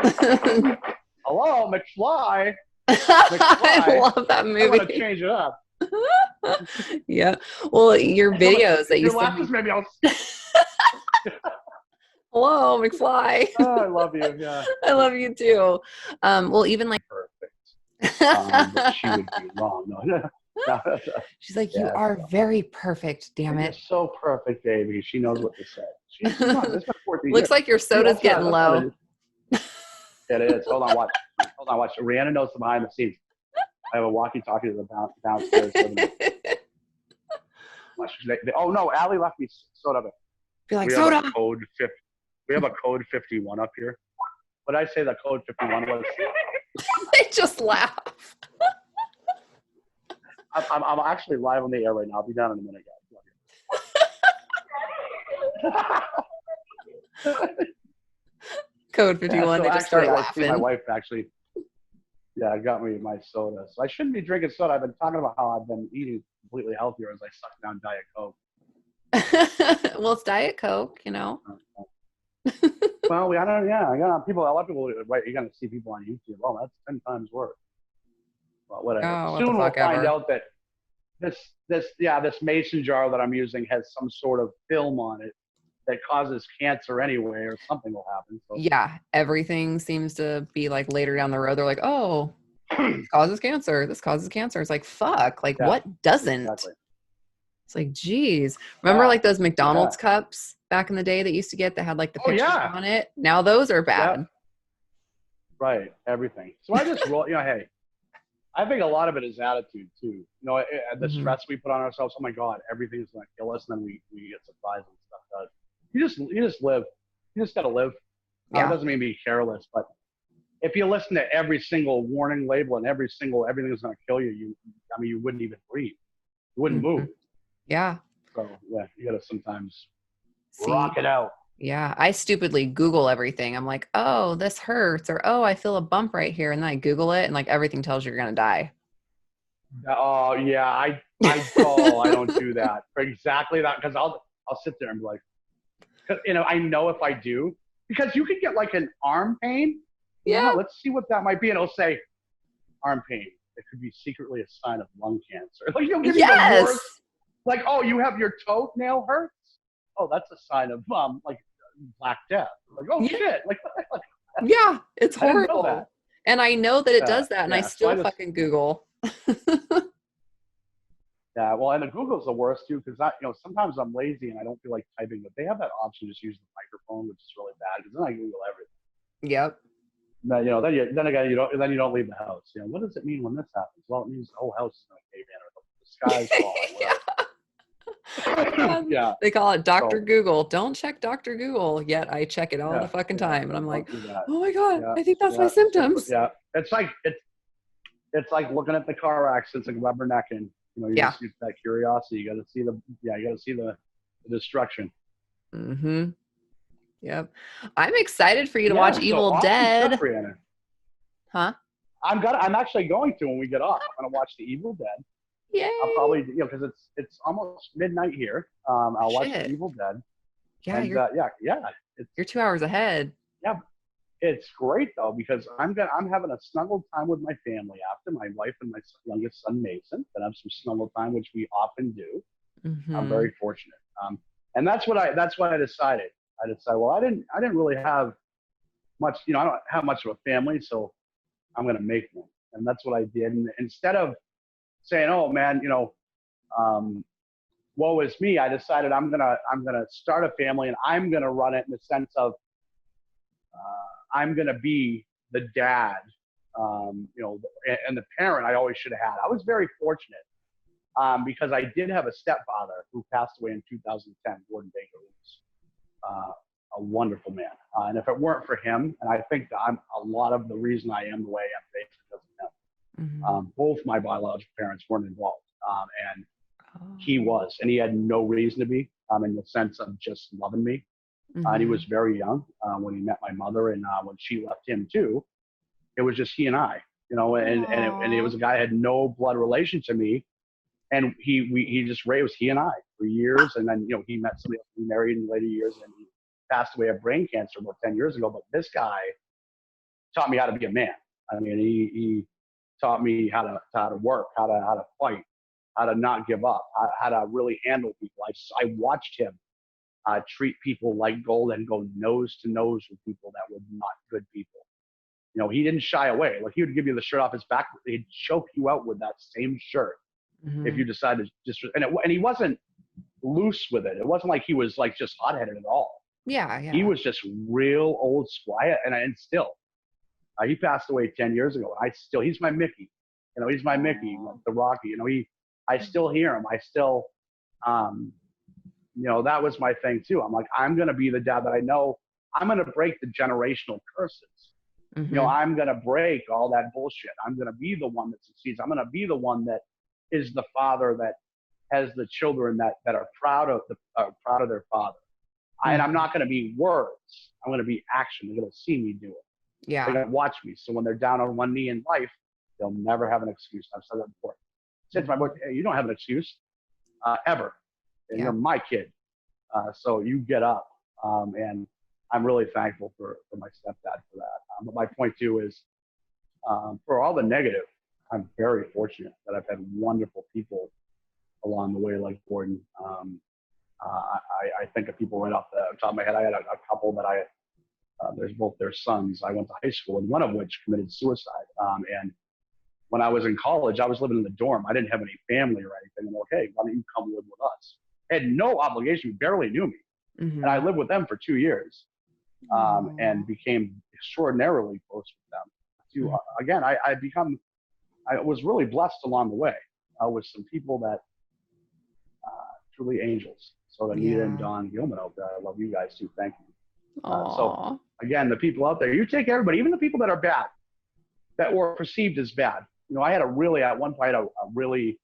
Hello, McFly. I love that movie. I want to change it up. Yeah. Well, your videos that you send. Maybe I'll. Hello, McFly. Oh, I love you. Yeah. I love you too. Well, even like perfect. But she would be wrong. No. She's like, you are very perfect. Damn it. You're so perfect, baby. She knows what to say. Looks like your soda's getting low. It is. Hold on, watch. Rihanna knows the behind the scenes. I have a walkie-talkie to the downstairs. Oh no, Allie left me soda. You're like, soda. We have a code 51 up here. What did I say the code 51 was? They just laugh. I'm actually live on the air right now. I'll be down in a minute, guys. Code 51. So They just start actually, I see my laughing. wife actually, got me my soda. So I shouldn't be drinking soda. I've been talking about how I've been eating completely healthier as I suck down Diet Coke. Well, it's Diet Coke, you know. Well, I don't. Yeah, I got people. A lot of people. Right, you're gonna see people on YouTube. Oh, that's 10 times worse. Well, whatever. Oh, what the Soon we'll fuck find ever. out that this mason jar that I'm using has some sort of film on it that causes cancer anyway, or something will happen. So. Yeah, everything seems to be like later down the road. They're like, oh, this causes cancer. This causes cancer. It's like, fuck. Like, Yeah, what doesn't? exactly. It's like, geez. Remember Yeah, like those McDonald's yeah. cups back in the day that used to get that had like the Oh pictures yeah, on it? Now those are yeah. bad. Right, everything. So I just roll. Hey, I think a lot of it is attitude too. The stress we put on ourselves. Oh my God, everything's gonna kill us, and then we get surprised and stuff does. You just live. You just gotta live. It Yeah. doesn't mean be careless, but if you listen to every single warning label and everything is gonna kill you, you wouldn't even breathe. You wouldn't move. Yeah. So yeah, you gotta sometimes See, rock it out. yeah. I stupidly Google everything. I'm like, oh, this hurts, or oh, I feel a bump right here. And then I Google it and like everything tells you you're gonna die. Oh yeah, I don't do that for exactly that, because I'll sit there and be like, I know if I do, because you could get like an arm pain. Yeah. Let's see what that might be, and it'll say arm pain. It could be secretly a sign of lung cancer. Like you'll give me the worst. Like, oh, you have your toenail hurts. Oh, that's a sign of like Black Death. Like, oh shit. Like yeah, it's horrible. I didn't know that. And I know that it does that, and I still fucking Google. Yeah, well, and the Google's the worst too, because sometimes I'm lazy and I don't feel like typing, but they have that option to just use the microphone, which is really bad, because then I Google everything. Yep. Then again, you don't leave the house. What does it mean when this happens? Well, it means the whole house is going to cave in, or the sky's falling. Yeah. They call it Dr. Google. Don't check Dr. Google, yet I check it all the fucking time, and I'm like, oh my God, I think that's my symptoms. Yeah, it's like looking at the car accidents, like rubbernecking. Just use that curiosity. You got to see the destruction. Mm-hmm. Yep. I'm excited for you to watch Evil Dead. Huh? I'm actually going to when we get off. I'm going to watch the Evil Dead. Yay. I'll probably, because it's almost midnight here. I'll watch the Evil Dead. Yeah. And, you're 2 hours ahead. Yeah. It's great though, because I'm having a snuggled time with my family after my wife and my youngest son Mason. That have some snuggle time, which we often do. Mm-hmm. I'm very fortunate. And that's what I decided. I decided, well, I didn't really have much, I don't have much of a family, so I'm gonna make one. And that's what I did. And instead of saying, oh man, woe is me, I decided I'm gonna start a family, and I'm gonna run it in the sense of I'm going to be the dad, and the parent I always should have had. I was very fortunate because I did have a stepfather who passed away in 2010, Gordon Baker, who was a wonderful man. And if it weren't for him, and I think that I'm a lot of the reason I am the way I am based because of him. Mm-hmm. Both my biological parents weren't involved, and he was, and he had no reason to be, in the sense of just loving me. Mm-hmm. And he was very young when he met my mother, and when she left him too, it was just he and I, and it was a guy who had no blood relation to me, and he just raised, it was he and I for years, and then he met somebody else, he married in later years, and he passed away of brain cancer about 10 years ago. But this guy taught me how to be a man. I mean, he taught me how to work, how to fight, how to not give up, how to really handle people. I watched him treat people like gold and go nose to nose with people that were not good people. He didn't shy away. Like, he would give you the shirt off his back. He'd choke you out with that same shirt if you decided to just, and he wasn't loose with it. It wasn't like he was like just hot-headed at all. Yeah. He was just real old school. And still, he passed away 10 years ago. He's my Mickey. He's my Mickey, the Rocky. I still hear him. I still, that was my thing too. I'm like, I'm going to be the dad that I know. I'm going to break the generational curses. Mm-hmm. I'm going to break all that bullshit. I'm going to be the one that succeeds. I'm going to be the one that is the father that has the children that are proud of their father. And I'm not going to be words. I'm going to be action. They're going to see me do it. Yeah. They're going to watch me. So when they're down on one knee in life, they'll never have an excuse. I've said that before. Since my boy, hey, you don't have an excuse ever. And you're my kid. So you get up. And I'm really thankful for my stepdad for that. But my point too is for all the negative, I'm very fortunate that I've had wonderful people along the way like Gordon. I think of people right off the top of my head. I had a couple that there's both their sons. I went to high school, and one of which committed suicide. And when I was in college, I was living in the dorm. I didn't have any family or anything. And like, hey, why don't you come live with us? I had no obligation, barely knew me. And I lived with them for 2 years and became extraordinarily close with them. Again, I was really blessed along the way with some people that truly angels. So Anita and Don Gilman out there, I love you guys too. Thank you. So again, the people out there, you take everybody, even the people that are bad, that were perceived as bad. You know, I had at one point, I really,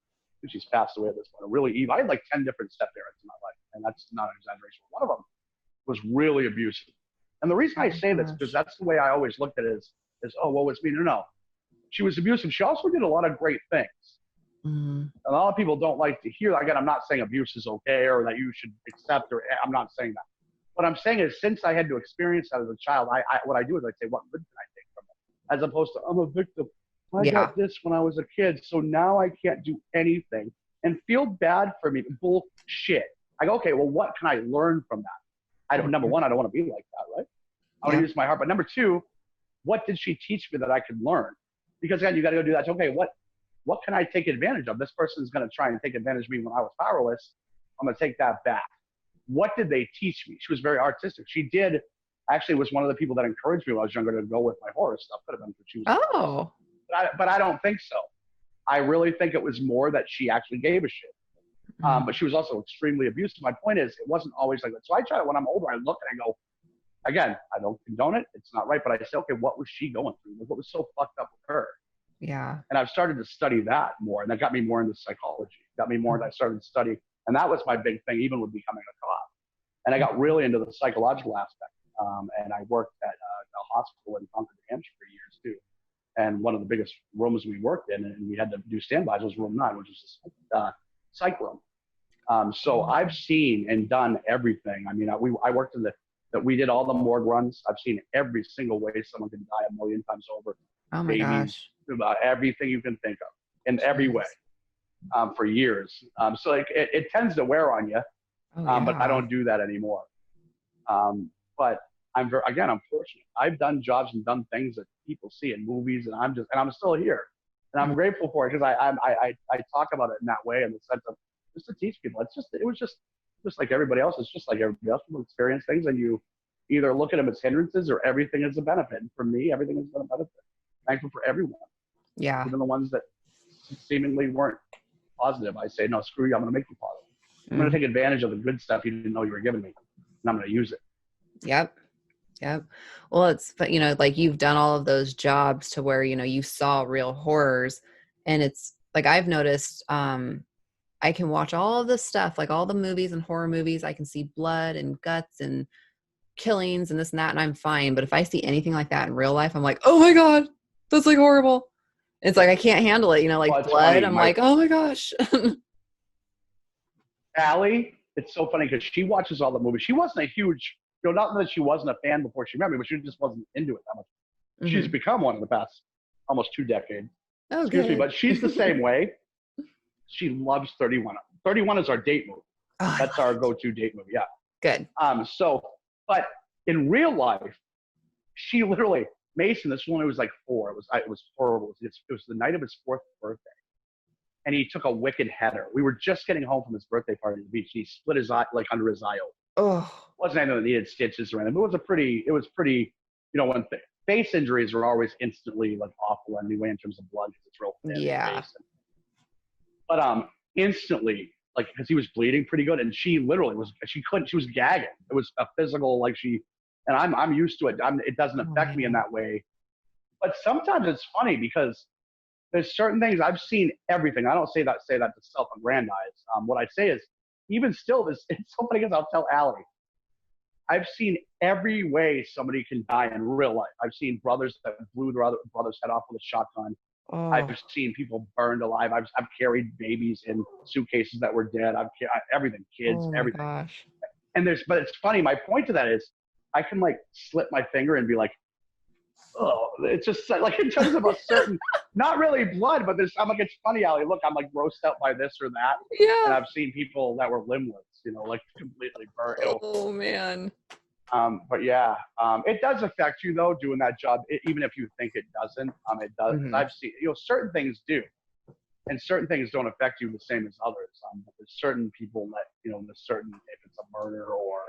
she's passed away at this point, a really evil, I had like 10 different step-parents in my life, and that's not an exaggeration. One of them was really abusive. And the reason I say this, because that's the way I always looked at it is oh, well, it's me. No. She was abusive. She also did a lot of great things. A lot of people don't like to hear that. Again, I'm not saying abuse is okay or that you should accept, or I'm not saying that. What I'm saying is, since I had to experience that as a child, what I do is I say, what good can I take from it? As opposed to, I'm a victim. I got this when I was a kid, so now I can't do anything and feel bad for me. Bullshit. I go, okay, well, what can I learn from that? Number one, I don't want to be like that, right? I want to use my heart. But number two, what did she teach me that I could learn? Because again, you got to go do that. So, okay, what can I take advantage of? This person's going to try and take advantage of me when I was powerless. I'm going to take that back. What did they teach me? She was very artistic. She actually was one of the people that encouraged me when I was younger to go with my horror stuff. Could have been for choosing. But I don't think so. I really think it was more that she actually gave a shit. But she was also extremely abusive. My point is, it wasn't always like that. So I try to, when I'm older, I look and I go, again, I don't condone it. It's not right. But I say, okay, what was she going through? What was so fucked up with her? Yeah. And I've started to study that more. And that got me more into psychology. Got me more into, I started to study. And that was my big thing, even with becoming a cop. And I got really into the psychological aspect. And I worked at a hospital in Concord, New Hampshire for years too. And one of the biggest rooms we worked in, and we had to do standbys, was room 9, which is a psych room. So I've seen and done everything. I mean, I worked we did all the morgue runs. I've seen every single way someone can die 1 million times over. Oh my gosh. About everything you can think of in every way for years. So it tends to wear on you, but I don't do that anymore. But I'm fortunate. I've done jobs and done things that people see in movies, and I'm still here, and I'm grateful for it because I talk about it in that way, in the sense of just to teach people. It was just like everybody else. It's just like everybody else. People experience things, and you either look at them as hindrances or everything is a benefit. And for me, everything has been a benefit. Thankful for everyone. Yeah. Even the ones that seemingly weren't positive, I say, no, screw you. I'm going to make you positive. I'm going to take advantage of the good stuff you didn't know you were giving me, and I'm going to use it. Yep. Well, it's, like you've done all of those jobs to where, you saw real horrors, and it's like, I've noticed, I can watch all of this stuff, like all the movies and horror movies. I can see blood and guts and killings and this and that, and I'm fine. But if I see anything like that in real life, I'm like, oh my God, that's like horrible. It's like, I can't handle it, like blood. Funny. I'm like, oh my gosh. Allie, it's so funny because she watches all the movies. She wasn't a huge, not that she wasn't a fan before she met me, but she just wasn't into it that much. She's become one in the past almost 2 decades. Okay. Excuse me, but she's the same way. She loves 31. 31 is our date movie. Oh, that's our go-to date movie. Yeah. Good. But in real life, she literally, Mason, this one, it was like 4. It was horrible. It was the night of his 4th birthday. And he took a wicked header. We were just getting home from his birthday party at the beach. He split his eye, like under his eye open. Oh. It wasn't anything that needed stitches or anything. It was pretty, when face injuries are always instantly like awful anyway in terms of blood, because it's real thin. Yeah. But instantly, like, because he was bleeding pretty good, and she literally she was gagging. It was a physical, and I'm used to it. It doesn't affect me in that way. But sometimes it's funny because there's certain things I've seen everything. I don't say that to self-aggrandize. What I say is, even still, it's so funny because I'll tell Allie, I've seen every way somebody can die in real life. I've seen brothers that blew their other brother's head off with a shotgun. Oh, I've seen people burned alive. I've carried babies in suitcases that were dead. Everything, kids, oh my everything. gosh. But it's funny. My point to that is, I can like slip my finger and be like, oh, it's just like in terms of a certain, not really blood, but I'm like, it's funny, Allie. Look, I'm like grossed out by this or that, and Yeah. I've seen people that were limbless, like completely burnt. Oh man. But yeah, it does affect you though doing that job, even if you think it doesn't. It does. Mhm. I've seen, certain things do, and certain things don't affect you the same as others. But there's certain people that, there's certain, if it's a murder or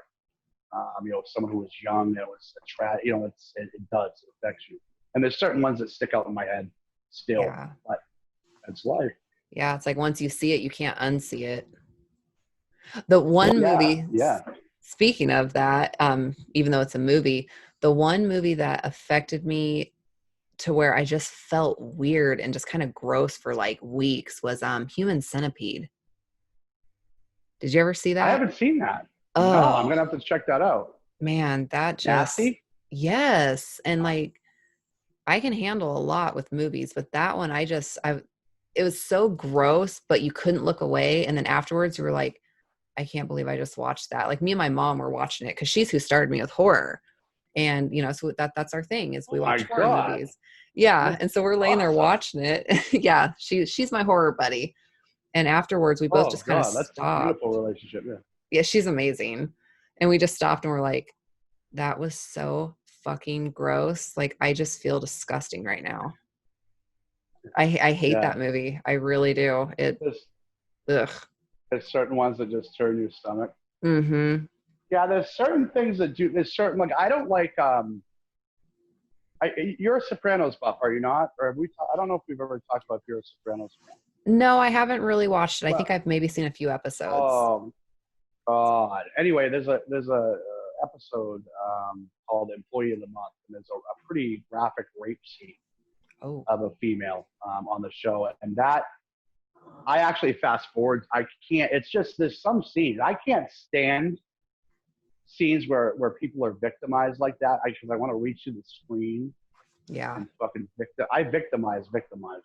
someone who was young, it was a tragedy. It does, it affects you. And there's certain ones that stick out in my head still, Yeah. but that's life. Yeah. It's like once you see it, you can't unsee it. The one movie, Yeah. speaking of that, even though it's a movie, the one movie that affected me to where I just felt weird and just kind of gross for like weeks was Human Centipede. Did you ever see I that? haven't seen that. No, I'm Oh going to have to check that out. man, that just, Nasty? yes. And like I can handle a lot with movies, but that one it was so gross, but you couldn't look away. And then afterwards you were like, I can't believe I just watched that. Like me and my mom were watching it because she's who started me with horror. And so that's our thing is we Oh watch my horror God. movies. Yeah. That's And so we're laying there awesome. watching it. Yeah. She's my horror buddy. And afterwards we both Oh just kind of God, that's a stopped. beautiful relationship. Yeah. Yeah, she's amazing. And we just stopped and we're like, that was so fucking gross. Like I just feel disgusting right now. I hate Yeah. that movie. I really do. Ugh. There's certain ones that just turn your stomach. Mm-hmm. Yeah, there's certain things that do. There's certain, like, I don't like. You're a Sopranos buff, are you not? Or have we? I don't know if we've ever talked about if you're a Sopranos fan. No, I haven't really watched it. I think Well, I've maybe seen a few episodes. oh God. Anyway, there's a episode called Employee of the Month, and there's a pretty graphic rape scene Oh. of a female on the show, and that I actually fast forward. I can't. It's just there's some scenes I can't stand. Scenes where people are victimized like that, because I want to reach to the screen Yeah. and fucking victimize victimizers.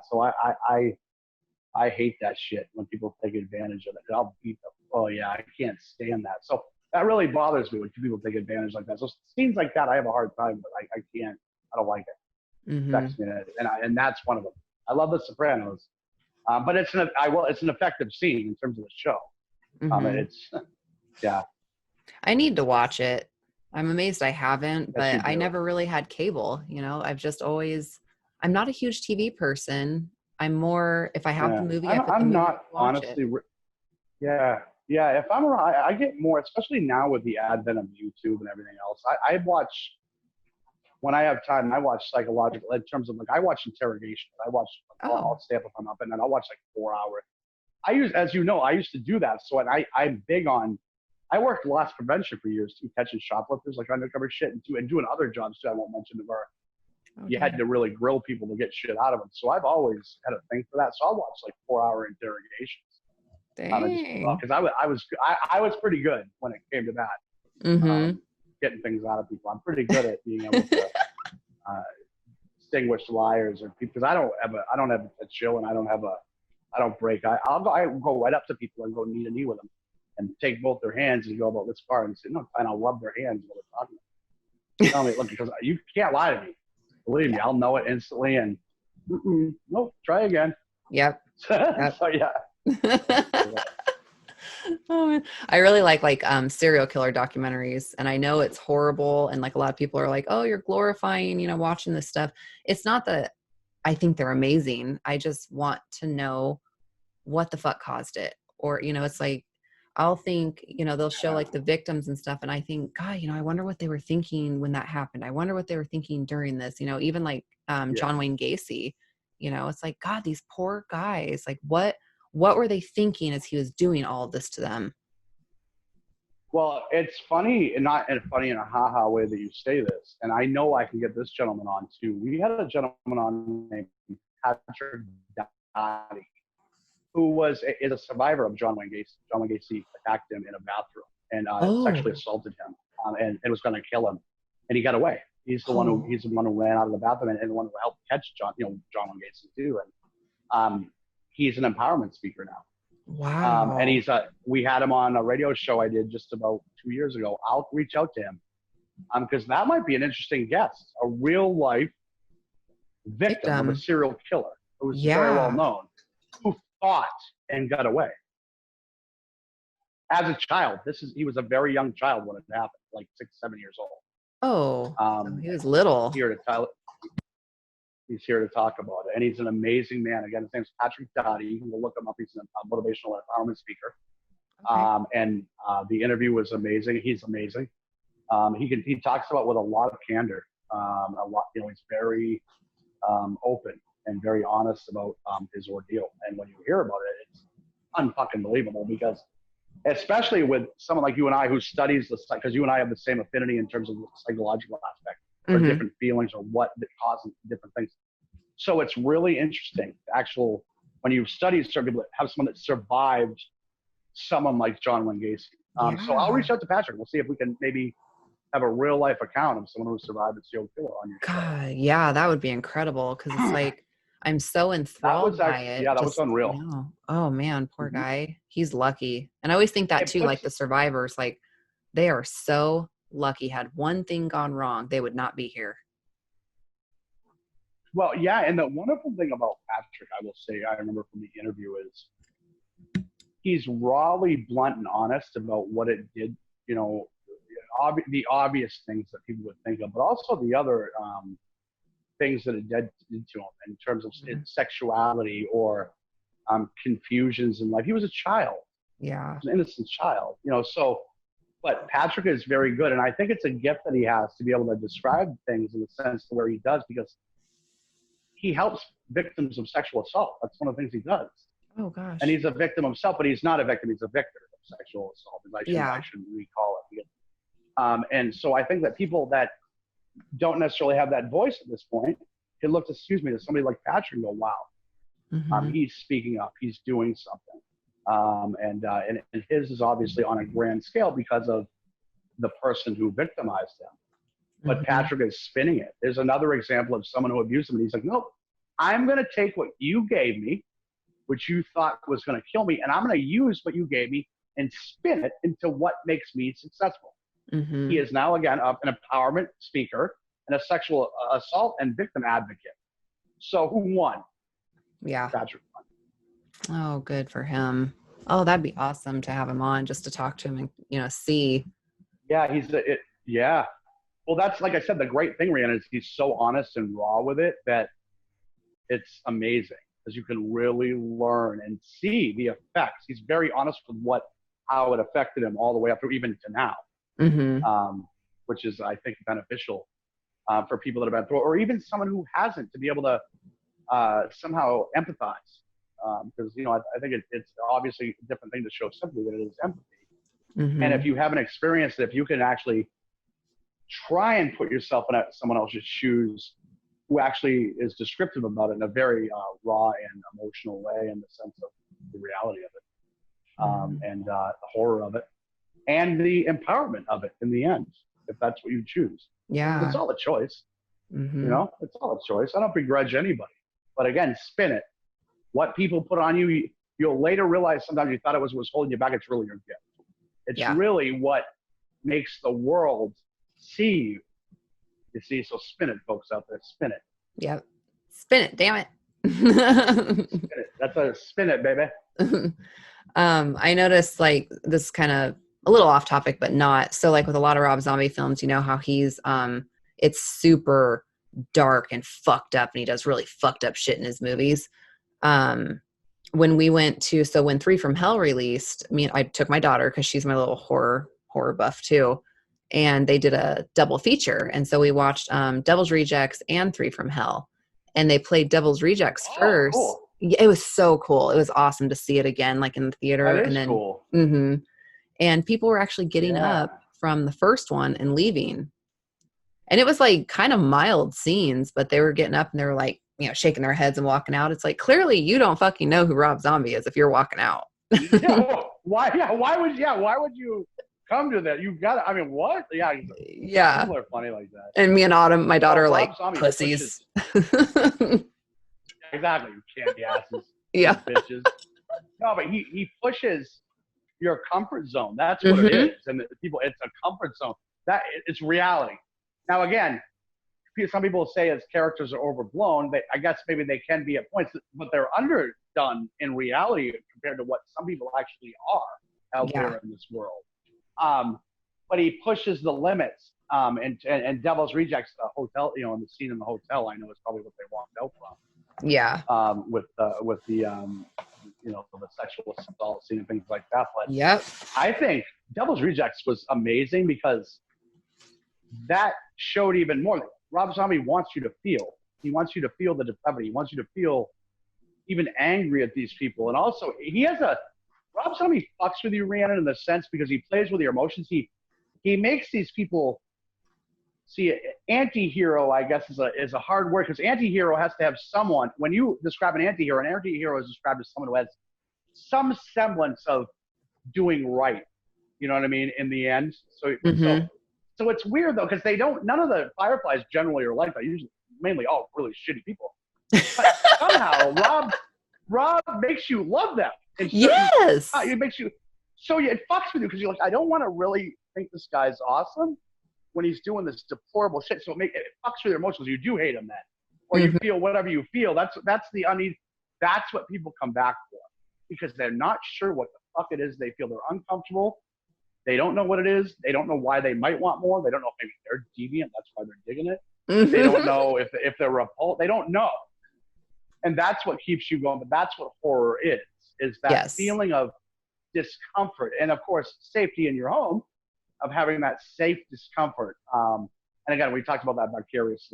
So I hate that shit when people take advantage of it. I'll beat them. Oh yeah, I can't stand that. So that really bothers me when people take advantage like that. So scenes like that, I have a hard time, but I can't. I don't like it. Mm-hmm. It affects me, and that's one of them. I love The Sopranos, but it's an effective scene in terms of the show. Mm-hmm. It's yeah. I need to watch it. I'm amazed I haven't, Yes, you but I do. never really had cable. I've just I'm not a huge TV person. I'm more, if I have the movie, I put the I'm movie not and watch honestly. it. Yeah. If I'm around, I get more, especially now with the advent of YouTube and everything else. I watch, when I have time, I watch psychological, in terms of I watch interrogations. I'll stay up if I'm up, and then I'll watch 4 hours. As you know, I used to do that. So I'm big on. I worked loss prevention for years too, catching shoplifters, undercover shit, and doing other jobs too. I won't mention them, where you had to really grill people to get shit out of them. So I've always had a thing for that. So I'll watch 4-hour interrogations. Dang. Because I was pretty good when it came to that. Mm-hmm. Getting things out of people. I'm pretty good at being able to distinguish liars or people, because I don't have a chill, and I don't break. I go right up to people and go knee to knee with them, and take both their hands and go about this far and say, no, and I'll rub their hands while they're talking. Tell me, look, because you can't lie to me. Believe me, I'll know it instantly. And nope, try again. Yep. So yeah. Oh, man. I really like serial killer documentaries, and I know it's horrible, and a lot of people are like, oh, you're glorifying watching this stuff. It's not that I think they're amazing. I just want to know what the fuck caused it, or it's I'll think they'll show the victims and stuff, and I think, God, I wonder what they were thinking when that happened. I wonder what they were thinking during this. Even John Wayne Gacy. It's God, these poor guys. What were they thinking as he was doing all of this to them? Well, it's funny, and not funny in a ha-ha way that you say this, and I know I can get this gentleman on too. We had a gentleman on named Patrick Dottie, who is a survivor of John Wayne Gacy. John Wayne Gacy attacked him in a bathroom and sexually assaulted him. and it was going to kill him, and he got away. He's the one who ran out of the bathroom and the one who helped catch John Wayne Gacy too. And he's an empowerment speaker now. Wow. And we had him on a radio show I did just about 2 years ago. I'll reach out to him because that might be an interesting guest, a real life victim of a serial killer who's very well known, who fought and got away. As a child, he was a very young child when it happened, like 6, 7 years old. Oh, he was little. He's here to talk about it, and he's an amazing man. Again, his name's Patrick Dottie. You can go look him up. He's a motivational empowerment speaker. Okay. And the interview was amazing. He's amazing. He talks about with a lot of candor. He's very open and very honest about his ordeal. And when you hear about it, it's unfucking believable because, especially with someone like you and I who studies because you and I have the same affinity in terms of the psychological aspect or different feelings or what causes different things. So it's really interesting, when you study certain people that have someone that survived someone like John Wayne Gacy. So I'll reach out to Patrick. We'll see if we can maybe have a real life account of someone who survived a serial killer on your show. God, yeah, that would be incredible because it's like I'm so enthralled by it. Yeah, that was unreal. Oh man, poor guy. He's lucky. And I always think that too, like the survivors, like they are so lucky. Had one thing gone wrong, they would not be here. Well, yeah, and the wonderful thing about Patrick, I will say, I remember from the interview is he's rawly blunt and honest about what it did, the obvious things that people would think of, but also the other things that it did to him in terms of sexuality or confusions in life. He was a child. Yeah. He was an innocent child, but Patrick is very good. And I think it's a gift that he has to be able to describe things in the sense to where he does, because he helps victims of sexual assault. That's one of the things he does. Oh, gosh. And he's a victim himself, but he's not a victim. He's a victor of sexual assault. I shouldn't recall it. And so I think that people that don't necessarily have that voice at this point can look to somebody like Patrick and go, wow, he's speaking up. He's doing something. And his is obviously on a grand scale because of the person who victimized him. But Patrick is spinning it. There's another example of someone who abused him, and he's like, nope, I'm going to take what you gave me, which you thought was going to kill me, and I'm going to use what you gave me and spin it into what makes me successful. He is now, again, an empowerment speaker and a sexual assault and victim advocate. So who won? Yeah. Patrick won. Oh, good for him. Oh, that'd be awesome to have him on just to talk to him and, see. Yeah, yeah. Well, that's, like I said, the great thing, Rhiannon, is he's so honest and raw with it that it's amazing because you can really learn and see the effects. He's very honest with how it affected him all the way up to even to now. Which is, I think, beneficial for people that have been through, or even someone who hasn't, to be able to somehow empathize. Because, I think it's obviously a different thing to show sympathy than it is empathy. And if you haven't experienced it, if you can actually try and put yourself in someone else's shoes who actually is descriptive about it in a very raw and emotional way in the sense of the reality of it and the horror of it. And the empowerment of it in the end, if that's what you choose. Yeah. It's all a choice. It's all a choice. I don't begrudge anybody. But again, spin it. What people put on you, you'll later realize sometimes you thought it was holding you back. It's really your gift. It's really what makes the world see you. You see, so spin it, folks out there. Spin it. Yep. Spin it, damn it. Spin it. That's a spin it, baby. I noticed this kind of a little off topic, but not. So with a lot of Rob Zombie films, how he's, it's super dark and fucked up and he does really fucked up shit in his movies. When we went to, when 3 from Hell released, I took my daughter cause she's my little horror buff too. And they did a double feature. And so we watched, Devil's Rejects and 3 from Hell, and they played Devil's Rejects first. Cool. It was so cool. It was awesome to see it again, in the theater. That is and then, cool. And people were actually getting up from the first one and leaving. And it was kind of mild scenes, but they were getting up and they were shaking their heads and walking out. It's clearly you don't fucking know who Rob Zombie is if you're walking out. Why would you? come to that. You got it. I mean, what? Yeah. Yeah. People are funny like that. And me and Autumn, my daughter, are Rob like Zombie pussies. Exactly. You candy asses. Yeah. Bitches. No, but he pushes your comfort zone. That's what it is. And people, it's a comfort zone. That it's reality. Now, again, some people say his characters are overblown. I guess maybe they can be at points, but they're underdone in reality compared to what some people actually are out there in this world. But he pushes the limits. And Devil's Rejects, the hotel, you know, in the scene in the hotel, I know is probably what they walked out from. Yeah. With the you know, the sexual assault scene and things like that. But yep. I think Devil's Rejects was amazing because that showed even more. Rob Zombie wants you to feel. He wants you to feel the depravity. He wants you to feel even angry at these people. And also, Rob Zombie fucks with you, Rhiannon, in the sense because he plays with your emotions. He makes these people see anti-hero, I guess, is a hard word because anti-hero has to have someone. When you describe an anti-hero is described as someone who has some semblance of doing right. You know what I mean? In the end. So it's weird though, because none of the Fireflies generally are like that. Usually, mainly all really shitty people. But somehow, Rob makes you love them. Yes. It makes you, it fucks with you because you're like, I don't want to really think this guy's awesome when he's doing this deplorable shit. So it fucks with your emotions. You do hate him then, or you feel whatever you feel. That's what people come back for because they're not sure what the fuck it is they feel. They're uncomfortable. They don't know what it is. They don't know why they might want more. They don't know if maybe they're deviant. That's why they're digging it. They don't know if they're repulsed. They don't know. And that's what keeps you going. But that's what horror is that feeling of discomfort. And, of course, safety in your home, of having that safe discomfort. And, again, we talked about that vicarious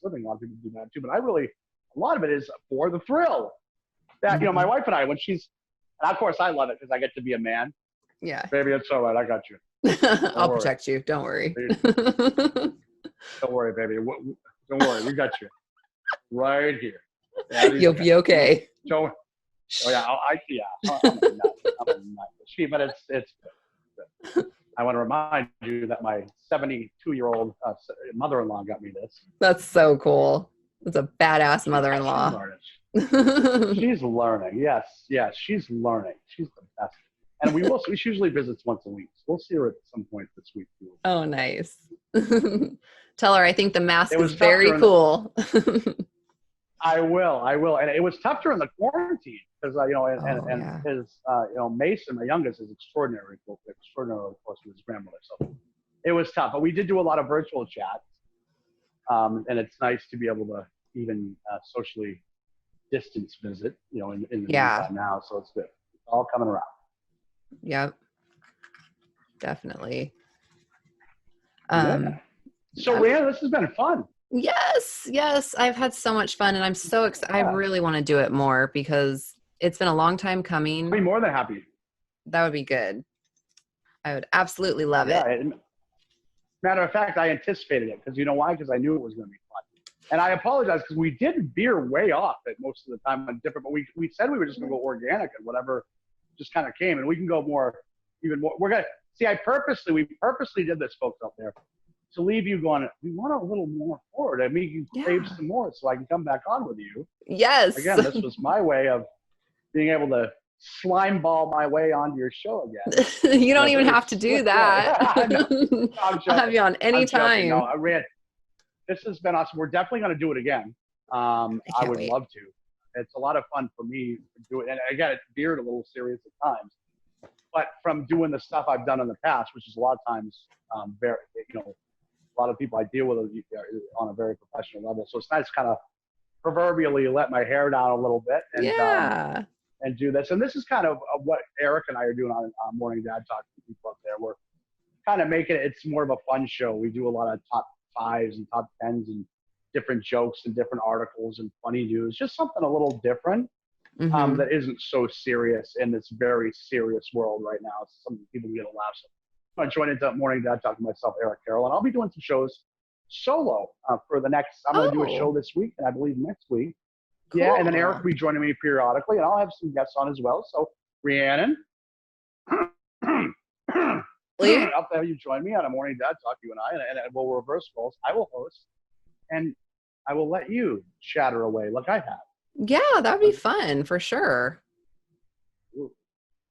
living. A lot of people do that, too. But a lot of it is for the thrill. That, you know, my wife and I, and of course I love it because I get to be a man. Yeah. Baby, it's all right. I got you. I'll protect you. Don't worry. Don't worry, baby. Don't worry. We got you. Right here. Yeah, you'll be okay. I'm a nut. But it's good. I want to remind you that my 72-year-old mother-in-law got me this. That's so cool. That's a badass mother-in-law. She's learning. Yes, she's learning. She's the best. And she usually visits once a week. So we'll see her at some point this week too. Oh, nice. Tell her I think the mask is very cool. I will. And it was tough during the quarantine because his Mason, my youngest, is extraordinarily close to his grandmother. So it was tough, but we did do a lot of virtual chats. And it's nice to be able to even socially distance visit, you know, in the meantime now. So it's good. It's all coming around. Yep. Definitely. So Rhiannon, this has been fun. Yes. I've had so much fun and I'm so excited. I really want to do it more because it's been a long time coming. I'd be more than happy. That would be good. I would absolutely love it. Matter of fact, I anticipated it because you know why? Because I knew it was going to be fun. And I apologize because we did veer way off it most of the time on different, but we said we were just going to go organic and whatever just kind of came, and we can go even more. We're going to see, we purposely did this, folks out there, to leave you going, we want a little more forward. I mean, you can crave some more so I can come back on with you. Yes. Again, this was my way of being able to slime ball my way onto your show again. You don't even have to do that. I'll have you on any time. No, this has been awesome. We're definitely going to do it again. I would love to. It's a lot of fun for me to do it. And again, it's veered a little serious at times. But from doing the stuff I've done in the past, which is a lot of times very, a lot of people I deal with on a very professional level. So it's nice to kind of proverbially let my hair down a little bit and do this. And this is kind of what Eric and I are doing on Morning Dad Talk to people up there. We're kind of making it's more of a fun show. We do a lot of top 5s and top 10s and different jokes and different articles and funny news, just something a little different that isn't so serious in this very serious world right now. Some people get a laugh. So I'm joining into Morning Dad Talk to myself, Eric Carroll, and I'll be doing some shows solo for the next, I'm going to do a show this week and I believe next week. Cool. Yeah, and then Eric will be joining me periodically, and I'll have some guests on as well. So, Rhiannon, I'll have you join me on a morning dad talk, you and I, and we'll reverse roles. I will host, and I will let you chatter away like I have. Yeah, that'd be fun for sure. Ooh.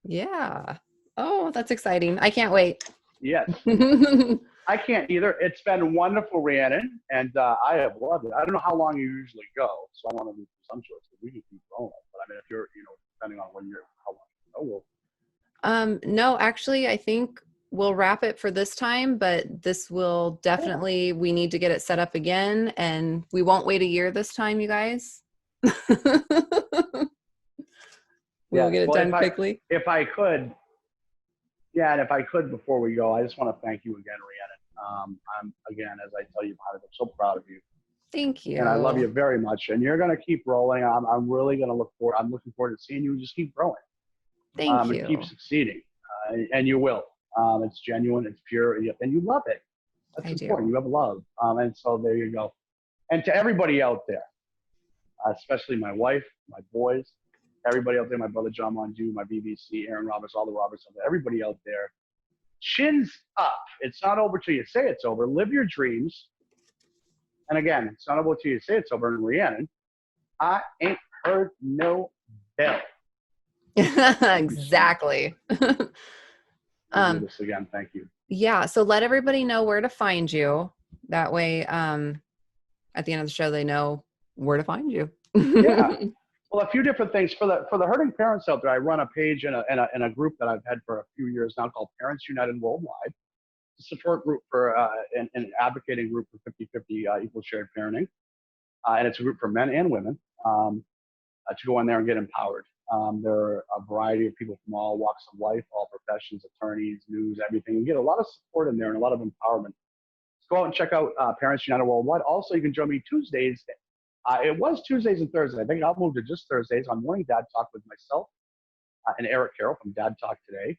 Yeah. Oh, that's exciting. I can't wait. Yes. I can't either. It's been wonderful, Rhiannon, and I have loved it. I don't know how long you usually go, so I don't want to be presumptuous, but we can keep rolling. But I mean, if you're, depending on how long you go, No, actually, I think we'll wrap it for this time, but this will definitely, we need to get it set up again, and we won't wait a year this time, you guys. We'll get it done quickly. If I could, and if I could, before we go, I just want to thank you again, Rhiannon. I'm, again, as I tell you, I'm so proud of you. Thank you. And I love you very much. And you're going to keep rolling. I'm really going to I'm looking forward to seeing you just keep growing. Thank you. And keep succeeding. And you will. It's genuine, it's pure, and you love it. That's important. You have love. And so there you go. And to everybody out there, especially my wife, my boys, everybody out there, my brother John Monju, my BBC, Aaron Roberts, all the Roberts, everybody out there, chins up. It's not over till you say it's over. Live your dreams. And again, it's not over till you say it's over. And Rhiannon, I ain't heard no bell. Exactly. Do this again. Thank you. Yeah. So let everybody know where to find you. That way, at the end of the show, they know where to find you. Yeah. Well, a few different things for the hurting parents out there. I run a page in a group that I've had for a few years now called Parents United Worldwide. It's a support group for an advocating group for 50-50 equal shared parenting, and it's a group for men and women to go in there and get empowered. There are a variety of people from all walks of life, all professions, attorneys, news, everything. You get a lot of support in there and a lot of empowerment. So go out and check out Parents United Worldwide. Also, you can join me Tuesdays. It was Tuesdays and Thursdays. I think I'll move to just Thursdays on Morning Dad Talk with myself and Eric Carroll from Dad Talk Today.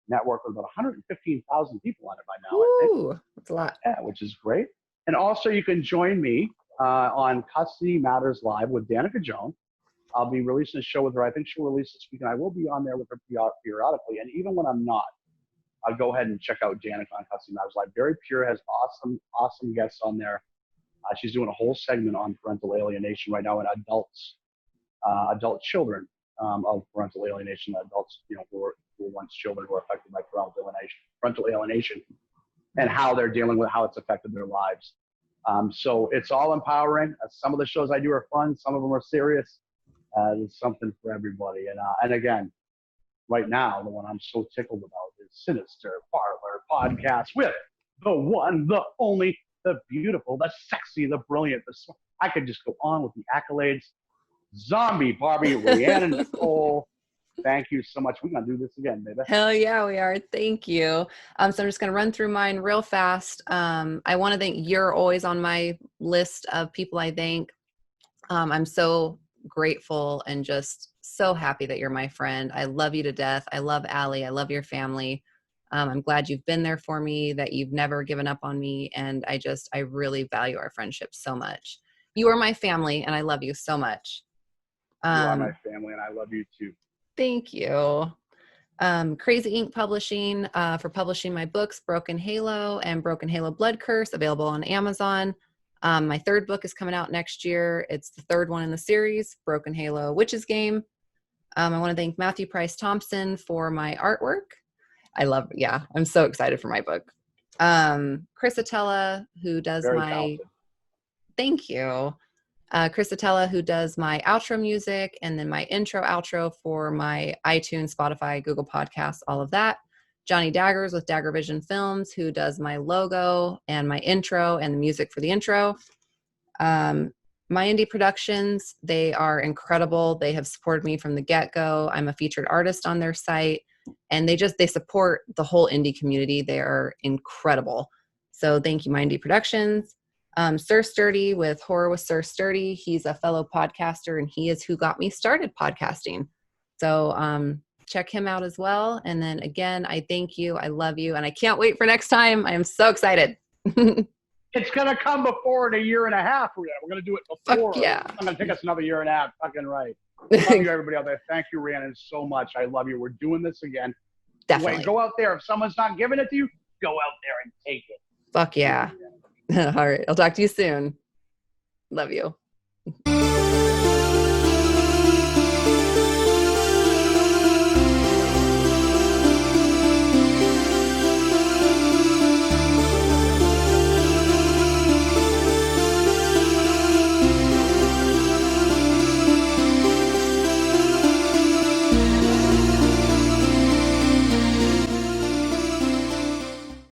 Network with about 115,000 people on it by now. Ooh, that's a lot. Yeah, which is great. And also, you can join me on Custody Matters Live with Danica Jones. I'll be releasing a show with her. I think she'll release this week, and I will be on there with her periodically. And even when I'm not, I'll go ahead and check out Danica on Custody Matters Live. Very pure, has awesome guests on there. She's doing a whole segment on parental alienation right now and adult children of parental alienation, adults, who were once children who are affected by parental alienation, and how they're dealing with how it's affected their lives. So it's all empowering. Some of the shows I do are fun. Some of them are serious. There's something for everybody. And again, right now, the one I'm so tickled about is Sinister Parlor Podcast with the one, the only, the beautiful, the sexy, the brilliant. I could just go on with the accolades. Zombie Barbie, Rhiannon Nicole. Thank you so much. We're going to do this again, baby. Hell yeah, we are. Thank you. So I'm just going to run through mine real fast. I want to thank, you're always on my list of people I thank. I'm so grateful and just so happy that you're my friend. I love you to death. I love Allie. I love your family. I'm glad you've been there for me, that you've never given up on me. And I really value our friendship so much. You are my family and I love you so much. You are my family and I love you too. Thank you. Crazy Ink Publishing for publishing my books, Broken Halo and Broken Halo Blood Curse, available on Amazon. My third book is coming out next year. It's the third one in the series, Broken Halo Witches Game. I want to thank Matthew Price Thompson for my artwork. I'm so excited for my book. Chris Atella, who does thank you. Chris Atella, who does my outro music and then my intro outro for my iTunes, Spotify, Google Podcasts, all of that. Johnny Daggers with Dagger Vision Films, who does my logo and my intro and the music for the intro. My indie productions, they are incredible. They have supported me from the get-go. I'm a featured artist on their site, and they support the whole indie community. They are incredible. So thank you, my indie productions. Sir Sturdy with Horror with Sir Sturdy. He's a fellow podcaster, and he is who got me started podcasting. So check him out as well. And then again, I thank you. I love you. And I can't wait for next time. I am so excited. It's going to come before in a year and a half. We're going to do it before. Fuck yeah. It's going to take us another year and a half. Fucking right. Love you, everybody out there. Thank you, Rhiannon, so much. I love you. We're doing this again. Definitely. Go out there. If someone's not giving it to you, go out there and take it. Fuck yeah. All right. I'll talk to you soon. Love you.